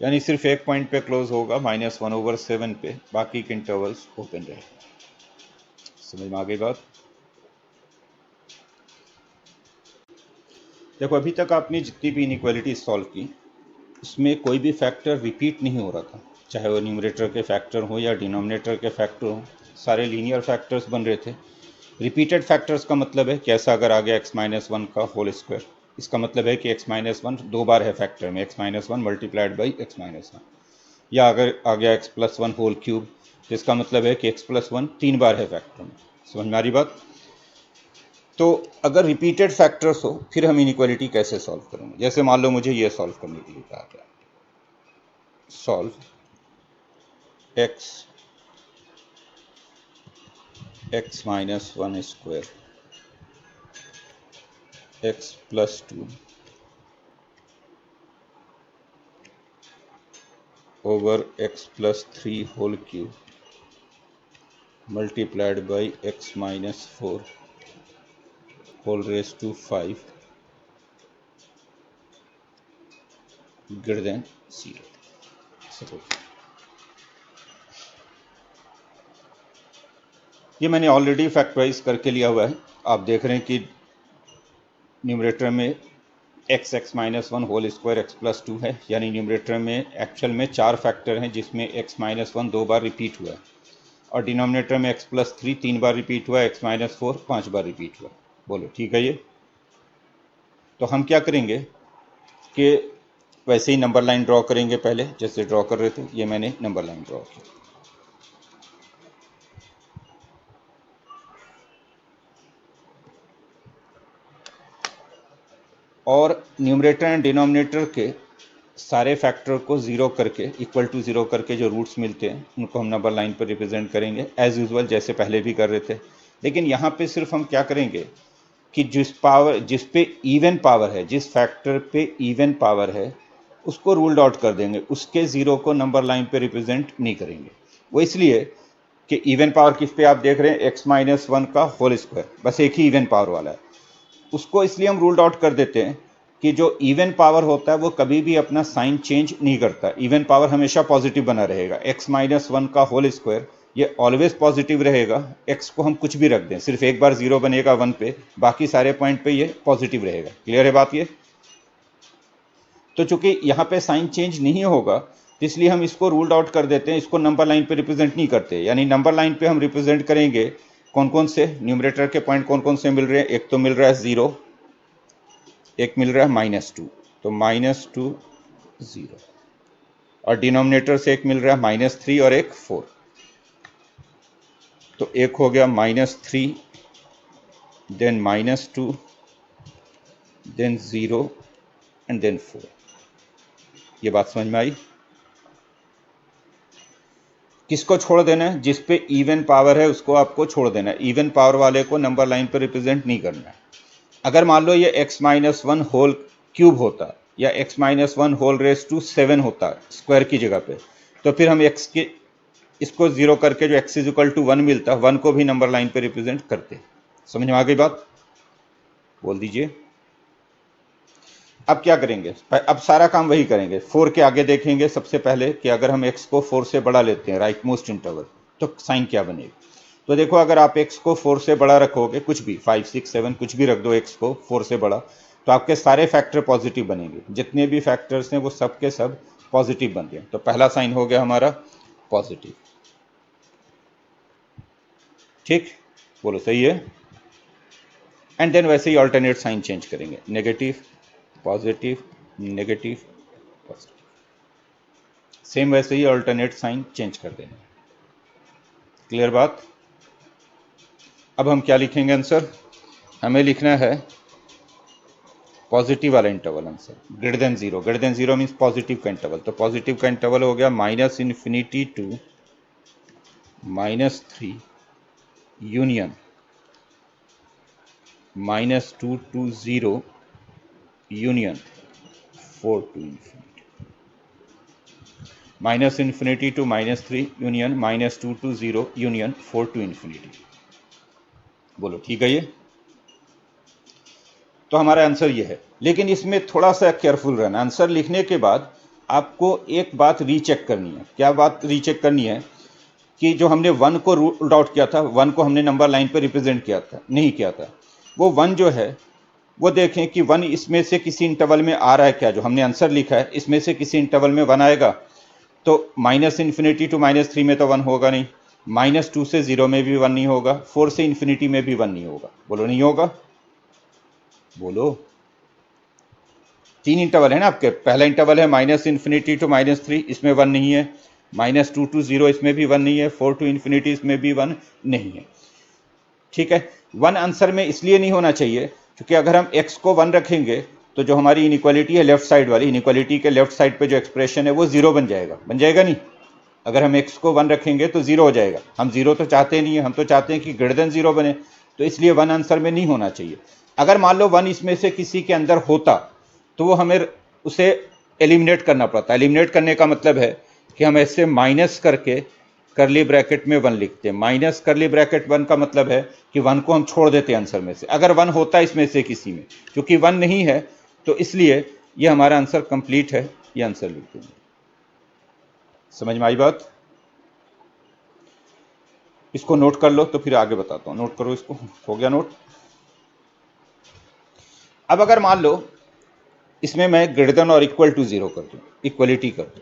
यानी सिर्फ एक पॉइंट पे क्लोज होगा -1/7 पे, बाकी के इंटरवल्स ओपन रहे। समझ में आ गई बात? देखो, अभी तक आपने जितनी भी इनइक्वालिटी सॉल्व की उसमें कोई भी फैक्टर रिपीट नहीं हो रहा था, चाहे वो न्यूमरेटर के फैक्टर हो या डिनोमिनेटर के फैक्टर हो, सारे लीनियर फैक्टर्स बन रहे थे। रिपीटेड फैक्टर्स का मतलब है कि ऐसा अगर आ गया x-1 का होल स्क्वायर, इसका मतलब है कि x-1 2 बार है फैक्टर में, x-1 मल्टीप्लाइड बाई x-1। या अगर आ गया X plus one whole cube, तो इसका मतलब है कि एक्स प्लस वन 3 बार है फैक्टर में। समझ में आ रही बात? तो अगर रिपीटेड फैक्टर्स हो फिर हम इनइक्वालिटी कैसे सॉल्व करेंगे? जैसे मान लो मुझे ये सॉल्व करने के लिए कहा गया, solve x minus one square X plus to over x plus 3 whole cube multiplied by x minus 4 whole raised to 5 greater than 0। Suppose ये मैंने ऑलरेडी फैक्टराइज करके लिया हुआ है। आप देख रहे हैं कि न्यूमरेटर में X X minus one whole square X plus two है, यानी न्यूमरेटर में एक्चुअल में 4 फैक्टर हैं जिसमें एक्स माइनस वन 2 बार रिपीट हुआ है, और डिनोमिनेटर में एक्स प्लस थ्री 3 बार रिपीट हुआ है, एक्स माइनस फोर 5 बार रिपीट हुआ है। बोलो ठीक है? ये तो हम क्या करेंगे कि वैसे ही नंबर लाइन ड्रॉ करेंगे, पहले जैसे ड्रॉ कर रहे थे। ये मैंने नंबर लाइन ड्रॉ की। और न्यूमरेटर एंड डिनोमिनेटर के सारे फैक्टर को जीरो करके, इक्वल टू जीरो करके जो रूट्स मिलते हैं उनको हम नंबर लाइन पर रिप्रेजेंट करेंगे एज यूजुअल, जैसे पहले भी कर रहे थे। लेकिन यहाँ पे सिर्फ हम क्या करेंगे कि जिस पे इवन पावर है, जिस फैक्टर पे इवन पावर है उसको रूल्ड आउट कर देंगे, उसके जीरो को नंबर लाइन पे रिप्रेजेंट नहीं करेंगे। वो इसलिए कि इवन पावर किस पे आप देख रहे हैं, एक्स माइनस वन का होल स्क्वायर, बस एक ही इवन पावर वाला है। उसको इसलिए हम रूल्ड आउट कर देते हैं कि जो इवन पावर होता है वो कभी भी अपना साइन चेंज नहीं करता, इवन पावर हमेशा पॉजिटिव बना रहेगा। एक्स माइनस वन का होल स्क्वायर ये ऑलवेज पॉजिटिव रहेगा। एक्स को हम कुछ भी रख दें, सिर्फ एक बार जीरो बनेगा वन पे, बाकी सारे पॉइंट पे ये पॉजिटिव रहेगा। क्लियर है बात ये? तो चूंकि यहाँ पे साइन चेंज नहीं होगा, तो इसलिए हम इसको रूल्ड आउट कर देते हैं, इसको नंबर लाइन पे रिप्रेजेंट नहीं करते। यानी नंबर लाइन पे हम रिप्रेजेंट करेंगे कौन कौन से न्यूमरेटर के पॉइंट कौन कौन से मिल रहे हैं। एक तो मिल रहा है जीरो, एक मिल रहा है माइनस टू, तो माइनस टू जीरो, और डिनोमिनेटर से एक मिल रहा है माइनस थ्री और एक फोर, तो एक हो गया minus three, then minus two, then zero and then four. ये बात समझ में आई? किसको छोड़ देना है? जिस पे इवन पावर है उसको आपको छोड़ देना है, इवन पावर वाले को नंबर लाइन पर रिप्रेजेंट नहीं करना है। अगर मान लो ये x minus one whole cube होता या x minus one whole raise to 7 होता स्क्वायर की जगह पे, तो फिर हम x के इसको जीरो करके जो x is equal to one मिलता, वन को भी नंबर लाइन पे रिप्रेजेंट करते। समझ में आ गई बात? बोल दीजिए। अब क्या करेंगे? अब सारा काम वही करेंगे। 4 के आगे देखेंगे सबसे पहले कि अगर हम x को 4 से बड़ा लेते हैं, राइट मोस्ट इंटरवल, तो साइन क्या बनेगा। तो देखो, अगर आप x को 4 से बड़ा रखोगे, कुछ भी 5 6 7 कुछ भी रख दो x को 4 से बड़ा, तो आपके सारे फैक्टर पॉजिटिव बनेंगे। जितने भी फैक्टर्स हैं वो सब के सब पॉजिटिव बन गए। तो पहला साइन हो गया हमारा पॉजिटिव। ठीक, बोलो सही है? एंड देन वैसे ही ऑल्टरनेट साइन चेंज करेंगे, negative positive negative positive, same वैसे ही ऑल्टरनेट साइन चेंज कर देंगे। क्लियर बात? अब हम क्या लिखेंगे आंसर? हमें लिखना है पॉजिटिव वाला interval answer, greater than zero. Greater than zero means positive का इंटरवल। तो पॉजिटिव का इंटरवल हो गया minus infinity to minus three union minus two to zero union four to infinity, minus infinity to minus three union minus two to zero union four to infinity. बोलो ठीक है ये? तो हमारा आंसर ये है। लेकिन इसमें थोड़ा सा केयरफुल रहना, आंसर लिखने के बाद आपको एक बात रीचेक करनी है। क्या बात रीचेक करनी है? कि जो हमने वन को रूल्ड आउट किया था, वन को हमने नंबर लाइन पर रिप्रेजेंट किया था, नहीं किया था, वो वन जो है वो देखें कि वन इसमें से किसी इंटरवल में आ रहा है क्या। जो हमने आंसर लिखा है इसमें से किसी इंटरवल में वन आएगा, तो minus infinity to minus three में तो वन होगा नहीं, माइनस टू से जीरो में भी वन नहीं होगा, फोर से इन्फिनिटी में भी वन नहीं होगा। बोलो नहीं होगा? बोलो तीन इंटरवल है ना आपके। पहला इंटरवल है -∞ to -3, इसमें 1 नहीं है। -2 to 0, इसमें भी 1 नहीं है। 4 to ∞, इसमें भी 1 नहीं है। ठीक है, 1 आंसर में इसलिए नहीं होना चाहिए क्योंकि अगर हम x को 1 रखेंगे तो जो हमारी इनइक्वालिटी है लेफ्ट साइड वाली, इनइक्वालिटी के लेफ्ट साइड पे जो एक्सप्रेशन है वो 0 बन जाएगा। बन जाएगा नहीं? अगर हम x को 1 रखेंगे तो 0 हो जाएगा। हम 0 तो चाहते नहीं है, हम तो चाहते हैं कि ग्रेटर देन 0 बने, तो इसलिए 1 आंसर में नहीं होना चाहिए। अगर मान लो 1 इसमें से किसी के अंदर होता तो वो हमें उसे एलिमिनेट करना पड़ता। एलिमिनेट करने का मतलब है कि हम ऐसे माइनस करके करली ब्रैकेट में 1 लिखते हैं। माइनस करली ब्रैकेट 1 का मतलब है कि 1 को हम छोड़ देते हैं आंसर में से। अगर 1 होता इसमें से किसी में, क्योंकि 1 नहीं है तो इसलिए ये हमारा आंसर कंप्लीट है, ये आंसर लिख देंगे। समझ में आई बात? इसको नोट कर लो तो फिर आगे बताता हूं। नोट करो इसको, हो गया नोट? अब अगर मान लो इसमें मैं ग्रेटर देन और इक्वल टू 0 कर दूं, इक्वलिटी कर दूं,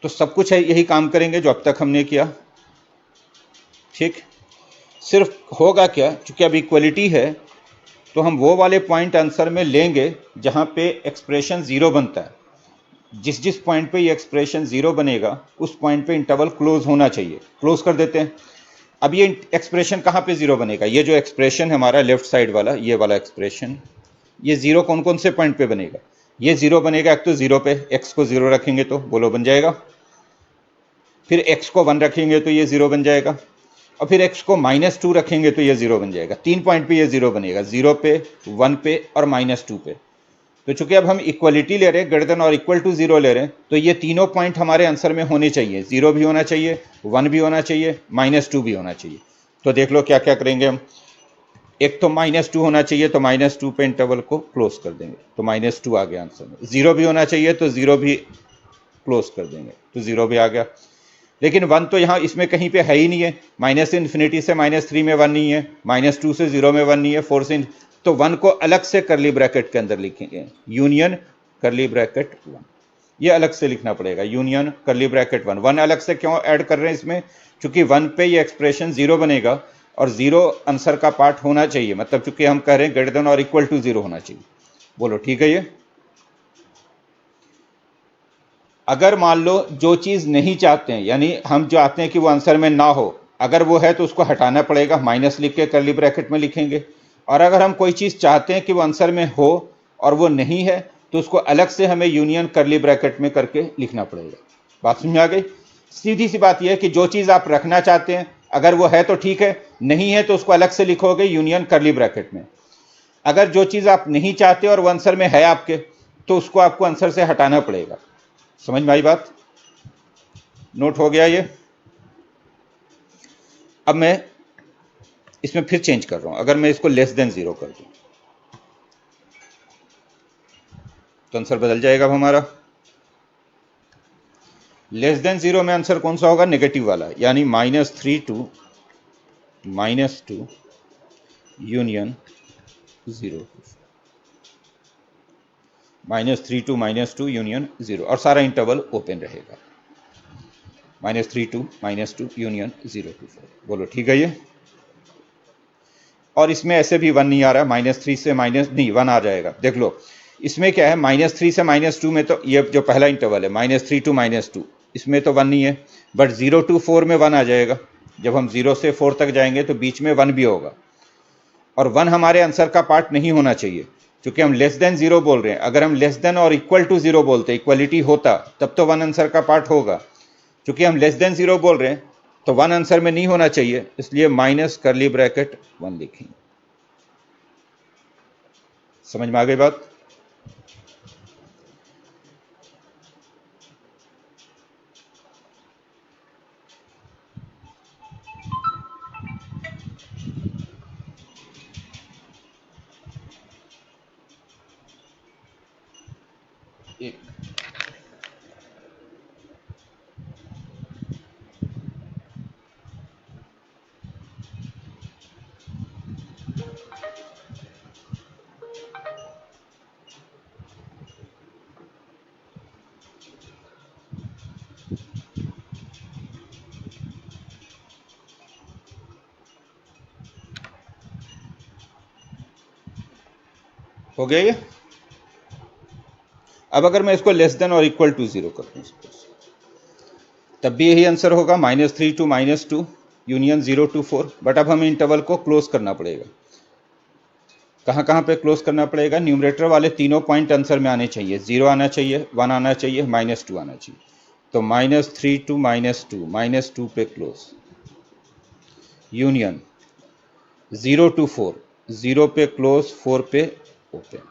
तो सब कुछ है यही काम करेंगे जो अब तक हमने किया। ठीक, सिर्फ होगा क्या, क्योंकि अब इक्वलिटी है तो हम वो वाले पॉइंट आंसर में लेंगे जहां पे एक्सप्रेशन 0 बनता है। जिस जिस पॉइंट पे ये एक्सप्रेशन 0 बनेगा उस पॉइंट पे इंटरवल क्लोज होना चाहिए। क्लोज कर देते हैं। अब ये एक्सप्रेशन कहां पे 0 बनेगा? ये जो एक्सप्रेशन है हमारा लेफ्ट साइड वाला, ये वाला एक्सप्रेशन, ये 0 कौन कौन से पॉइंट पे बनेगा? ये 0 बनेगा एक तो 0 पे, x को 0 रखेंगे तो बोलो बन जाएगा। फिर x को 1 रखेंगे तो ये 0 बन जाएगा। और फिर x को -2 रखेंगे तो ये 0 बन जाएगा। 3 पॉइंट पे ये 0 बनेगा, 0 पे, 1 पे और -2 पे। तो चूंकि अब हम इक्वलिटी ले रहे हैं, ग्रेटर देन और इक्वल टू 0 ले रहे हैं, तो ये तीनों पॉइंट हमारे आंसर में होने चाहिए। 0 भी होना चाहिए, 1 भी होना चाहिए, -2 भी होना चाहिए। तो देख लो क्या क्या करेंगे हम। एक तो -2 होना चाहिए तो -2 पे इंटरवल को क्लोज कर देंगे, तो -2 आ गया आंसर में। 0 भी होना चाहिए तो 0 भी क्लोज कर देंगे, तो 0 भी आ गया। लेकिन 1 तो यहाँ इसमें कहीं पे है ही नहीं है। -∞ से -3 में 1 नहीं है, -2 से 0 में 1 नहीं है, 4 से, तो 1 को अलग से करली ब्रैकेट के अंदर लिखेंगे, यूनियन करली ब्रैकेट 1। ये अलग से लिखना पड़ेगा, यूनियन करली ब्रैकेट 1। 1 अलग से क्यों ऐड कर रहे हैं इसमें? क्योंकि 1 पे ये एक्सप्रेशन 0 बनेगा और 0 आंसर का पार्ट होना चाहिए। मतलब चूंकि हम कह रहे हैं ग्रेटर देन और इक्वल टू 0 होना चाहिए। बोलो ठीक है? ये अगर मान लो जो चीज़ नहीं चाहते हैं, यानी हम चाहते हैं कि वो आंसर में ना हो, अगर वो है तो उसको हटाना पड़ेगा, माइनस लिख के करली ब्रैकेट में लिखेंगे। और अगर हम कोई चीज़ चाहते हैं कि वो आंसर में हो और वो नहीं है तो उसको अलग से हमें यूनियन करली ब्रैकेट में करके लिखना पड़ेगा। बात समझ में आ गई? सीधी सी बात यह है कि जो चीज़ आप रखना चाहते हैं अगर वो है तो ठीक है, नहीं है तो उसको अलग से लिखोगे यूनियन करली ब्रैकेट में। अगर जो चीज़ आप नहीं चाहते और वो आंसर में है आपके, तो उसको आपको आंसर से हटाना पड़ेगा। समझ में आई बात? नोट हो गया ये? अब मैं इसमें फिर चेंज कर रहा हूं। अगर मैं इसको लेस देन 0 कर दूं तो आंसर बदल जाएगा अब हमारा। लेस देन 0 में आंसर कौन सा होगा? नेगेटिव वाला, यानी -3 टू -2 यूनियन 0, -3 टू -2 यूनियन 0, और सारा इंटरवल ओपन रहेगा। -3 टू -2 यूनियन 0 to 4। बोलो ठीक है ये? और इसमें ऐसे भी 1 नहीं आ रहा, -3 से माइनस नहीं 1 आ जाएगा। देख लो इसमें क्या है, -3 से -2 में तो ये जो पहला इंटरवल है -3 टू -2, इसमें तो 1 नहीं है, बट 0 to 4 में 1 आ जाएगा। जब हम 0 से 4 तक जाएंगे तो बीच में 1 भी होगा, और 1 हमारे आंसर का पार्ट नहीं होना चाहिए क्योंकि हम लेस देन 0 बोल रहे हैं। अगर हम लेस देन और इक्वल टू 0 बोलते, इक्वलिटी होता, तब तो 1 आंसर का पार्ट होगा। क्योंकि हम लेस देन 0 बोल रहे हैं तो 1 आंसर में नहीं होना चाहिए, इसलिए माइनस करली ब्रैकेट 1 लिखेंगे। समझ में आ गई बात? एक हो गया ये। अब अगर मैं इसको लेस देन और इक्वल टू 0 कर दूं तब भी यही आंसर होगा, -3 to -2 यूनियन 0 to 4। बट अब हमें इंटरवल को क्लोज करना पड़ेगा। कहाँ कहाँ पे क्लोज करना पड़ेगा? न्यूमरेटर वाले तीनों पॉइंट आंसर में आने चाहिए, 0 आना चाहिए, 1 आना चाहिए, -2 आना चाहिए। तो -3 to -2, -2 पे क्लोज, यूनियन 0 to 4, 0 पे क्लोज, 4 पे ओपन।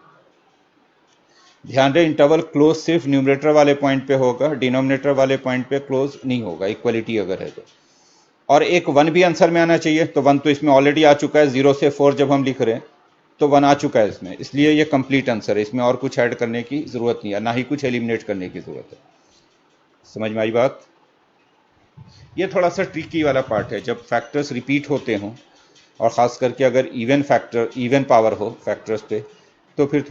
ध्यान रहे इंटरवल क्लोज सिर्फ न्यूमरेटर वाले पॉइंट पे होगा, डिनोमिनेटर वाले पॉइंट पे क्लोज नहीं होगा, इक्वलिटी अगर है तो। और एक 1 भी आंसर में आना चाहिए, तो 1 तो इसमें ऑलरेडी आ चुका है, 0 से 4 जब हम लिख रहे हैं तो 1 आ चुका है इसमें, इसलिए ये कंप्लीट आंसर है, इसमें और कुछ ऐड करने की जरूरत नहीं है, ना ही कुछ एलिमिनेट करने की जरूरत है। समझ में आई बात? ये थोड़ा सा ट्रिकी वाला पार्ट है, जब फैक्टर्स रिपीट होते हों और ख़ास करके अगर इवन पावर हो फैक्टर्स पे, तो फिर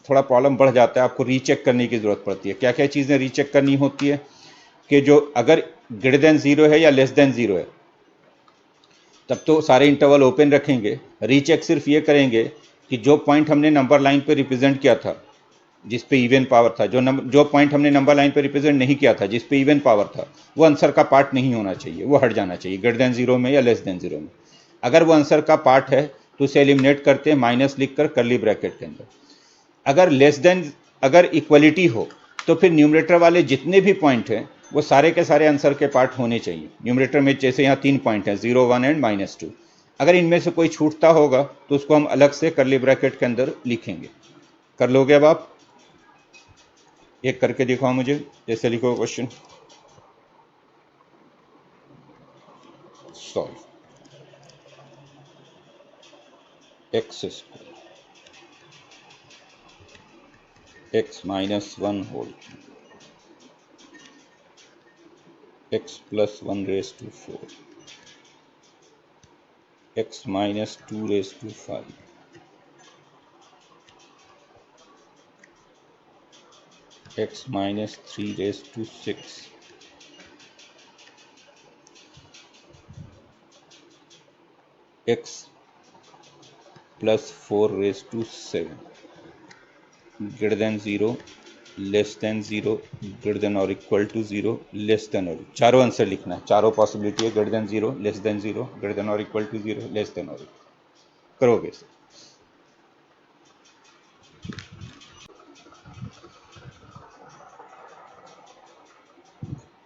थोड़ा प्रॉब्लम बढ़ जाता है, आपको रीचेक करने की ज़रूरत पड़ती है। क्या क्या चीज़ें रीचेक करनी होती है कि जो अगर ग्रेटर देन 0 है या लेस देन 0 है, तब तो सारे इंटरवल ओपन रखेंगे। रीचेक सिर्फ ये करेंगे कि जो पॉइंट हमने नंबर लाइन पे रिप्रेजेंट किया था, जिस पे इवन पावर था, जो पॉइंट हमने नंबर लाइन पे रिप्रेजेंट नहीं किया था, जिस पे इवन पावर था, वो आंसर का पार्ट नहीं होना चाहिए, वो हट जाना चाहिए, ग्रेटर देन 0 में या लेस देन 0 में। अगर वो आंसर का पार्ट है तो उसे एलिमिनेट करते हैं माइनस लिख कर कर्ली ब्रैकेट के अंदर। अगर इक्वलिटी हो तो फिर न्यूमरेटर वाले जितने भी पॉइंट हैं वो सारे के सारे आंसर के पार्ट होने चाहिए। न्यूमरेटर में जैसे यहाँ 3 पॉइंट हैं, 0, 1 एंड -2। अगर इनमें से कोई छूटता होगा तो उसको हम अलग से कर्ली ब्रैकेट के अंदर लिखेंगे। कर लोगे अब आप? एक करके दिखाओ मुझे, जैसे लिखो question. Solve x square x -1 whole x + 1 raise to 4 x -2 raise to 5 x -3 raise to 6 x + 4 raise to 7 greater than 0, less than 0, greater than और इक्वल टू 0, लेस देन और। चारों आंसर लिखना है, चारों पॉसिबिलिटी है, greater than 0, less than 0, greater than और equal to 0, less than और। करोगे इसे?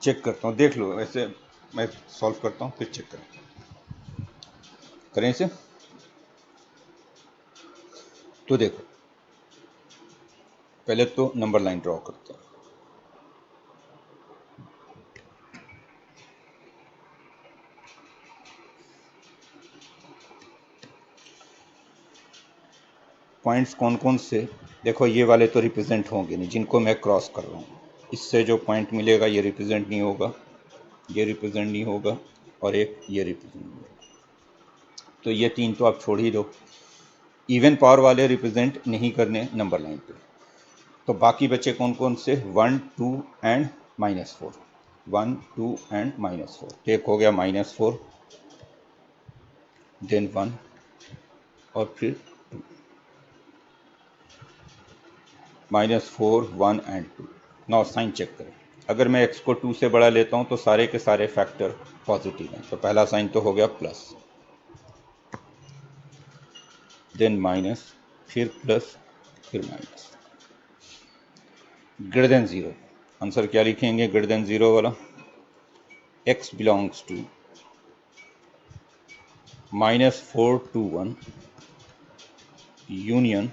चेक करता हूँ, देख लो, वैसे मैं सॉल्व करता हूँ फिर चेक करें इसे। तो देखो, पहले तो नंबर लाइन ड्रॉ करते हैं। पॉइंट्स कौन कौन से? देखो ये वाले तो रिप्रेजेंट होंगे नहीं, जिनको मैं क्रॉस कर रहा हूँ, इससे जो पॉइंट मिलेगा ये रिप्रेजेंट नहीं होगा, ये रिप्रेजेंट नहीं होगा, और एक ये रिप्रेजेंट नहीं होगा। तो ये 3 तो आप छोड़ ही दो, इवन पावर वाले रिप्रेजेंट नहीं करने नंबर लाइन पे। तो बाकी बचे कौन कौन से? 1, 2 एंड -4। 1, 2 एंड -4। एक हो गया -4, देन 1 और फिर -4, 1 एंड 2। नाउ साइन चेक करें। अगर मैं x को 2 से बड़ा लेता हूं तो सारे के सारे फैक्टर पॉजिटिव हैं, तो पहला साइन तो हो गया प्लस, देन माइनस, फिर प्लस, फिर माइनस। ग्रेटर देन 0, आंसर क्या लिखेंगे ग्रेटर देन 0 वाला? x belongs to -4 to 1 union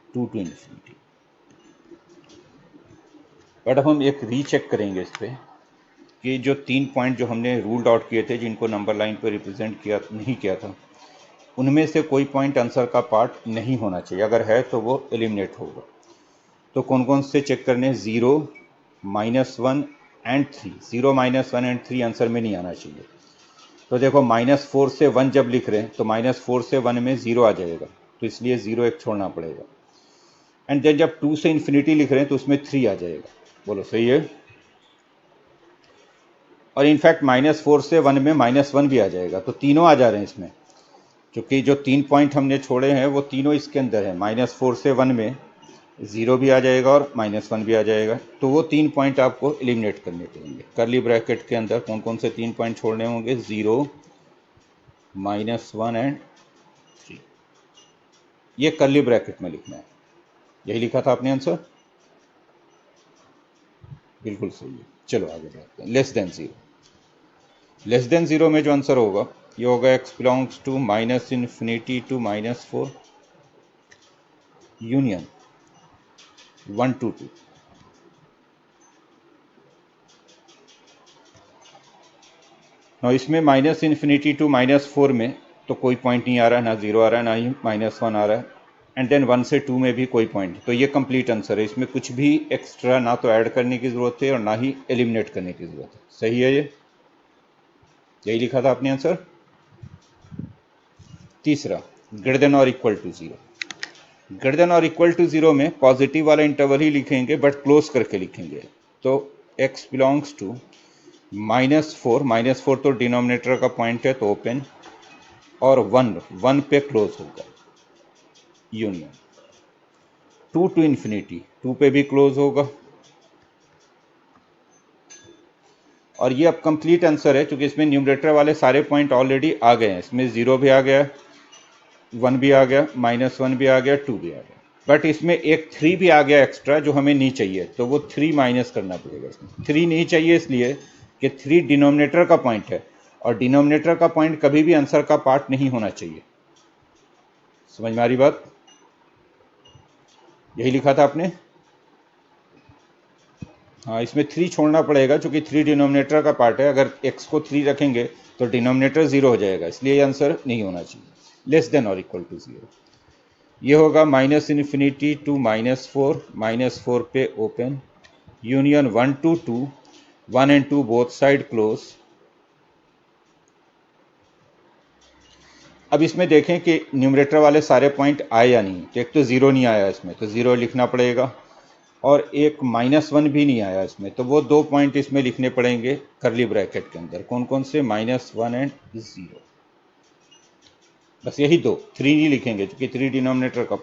2 to infinity. But अब हम एक रीचेक करेंगे इस पर कि जो 3 पॉइंट जो हमने रूल्ड आउट किए थे, जिनको नंबर लाइन पर रिप्रेजेंट किया नहीं किया था, उनमें से कोई पॉइंट आंसर का पार्ट नहीं होना चाहिए, अगर है तो वो एलिमिनेट होगा। तो कौन कौन से चेक करने? 0, -1 एंड 3। 0, -1 एंड 3 आंसर में नहीं आना चाहिए। तो देखो -4 से 1 जब लिख रहे हैं तो -4 से 1 में 0 आ जाएगा, तो इसलिए 0 एक छोड़ना पड़ेगा। एंड देन जब 2 से इन्फिनिटी लिख रहे हैं तो उसमें 3 आ जाएगा। बोलो सही है? और इनफैक्ट -4 से 1 में -1 भी आ जाएगा, तो तीनों आ जा रहे हैं इसमें। क्योंकि जो 3 पॉइंट हमने छोड़े हैं वो तीनों इसके अंदर है। -4 से 1 में 0 भी आ जाएगा और -1 भी आ जाएगा, तो वो 3 पॉइंट आपको एलिमिनेट करने पड़ेंगे। कर्ली ब्रैकेट के अंदर कौन कौन से 3 पॉइंट छोड़ने होंगे? 0, -1 एंड 3। ये कर्ली ब्रैकेट में लिखना है। यही लिखा था आपने आंसर? बिल्कुल सही है। चलो आगे बढ़ते हैं। Less than 0। लेस देन 0 में जो आंसर होगा ये होगा x belongs to -∞ to -4 union 1 to 2। ना इसमें -∞ to -4 में तो कोई पॉइंट नहीं आ रहा है, ना 0 आ रहा है, ना ही -1 आ रहा है, एंड देन 1 से 2 में भी कोई पॉइंट। तो ये कंप्लीट आंसर है। इसमें कुछ भी एक्स्ट्रा ना तो ऐड करने की ज़रूरत है और ना ही एलिमिनेट करने की ज़रूरत है। सही है ये? यही लिखा था आपने आंसर। तीसरा, ग्रेटर देन और इक्वल टू 0। ग्रेटर देन और इक्वल टू 0 में पॉजिटिव वाला इंटरवल ही लिखेंगे बट क्लोज करके लिखेंगे। तो x बिलोंग्स टू -4 तो डिनोमिनेटर का पॉइंट है तो ओपन, और 1 पे क्लोज होगा यूनियन। 2 to ∞, 2 पे भी क्लोज होगा। और ये अब कंप्लीट आंसर है क्योंकि इसमें न्यूमरेटर वाले सारे पॉइंट ऑलरेडी आ गए हैं। इसमें 0 भी आ गया, 1 भी आ गया, -1 भी आ गया, 2 भी आ गया, बट इसमें एक 3 भी आ गया एक्स्ट्रा जो हमें नहीं चाहिए, तो वो 3 माइनस करना पड़ेगा। इसमें 3 नहीं चाहिए इसलिए कि 3 डिनोमिनेटर का पॉइंट है और डिनोमिनेटर का पॉइंट कभी भी आंसर का पार्ट नहीं होना चाहिए। समझ में आ रही बात? यही लिखा था आपने। हाँ, इसमें 3 छोड़ना पड़ेगा क्योंकि 3 डिनोमिनेटर का पार्ट है। अगर x को 3 रखेंगे तो डिनोमिनेटर 0 हो जाएगा, इसलिए ये आंसर नहीं होना चाहिए। लेस देन और इक्वल टू 0 ये होगा -∞ to -4, -4 पे open union 1 to 2, 1 and 2 both side close. अब इसमें देखें कि न्यूमरेटर वाले सारे पॉइंट आए या नहीं। तो एक तो 0 नहीं आया इसमें, तो 0 लिखना पड़ेगा, और एक -1 भी नहीं आया इसमें, तो वो 2 पॉइंट इसमें लिखने पड़ेंगे कर्ली ब्रैकेट के अंदर। कौन कौन से? -1 एंड 0। बस यही दो, 3 नहीं लिखेंगे क्योंकि 3 डिनोमिनेटर का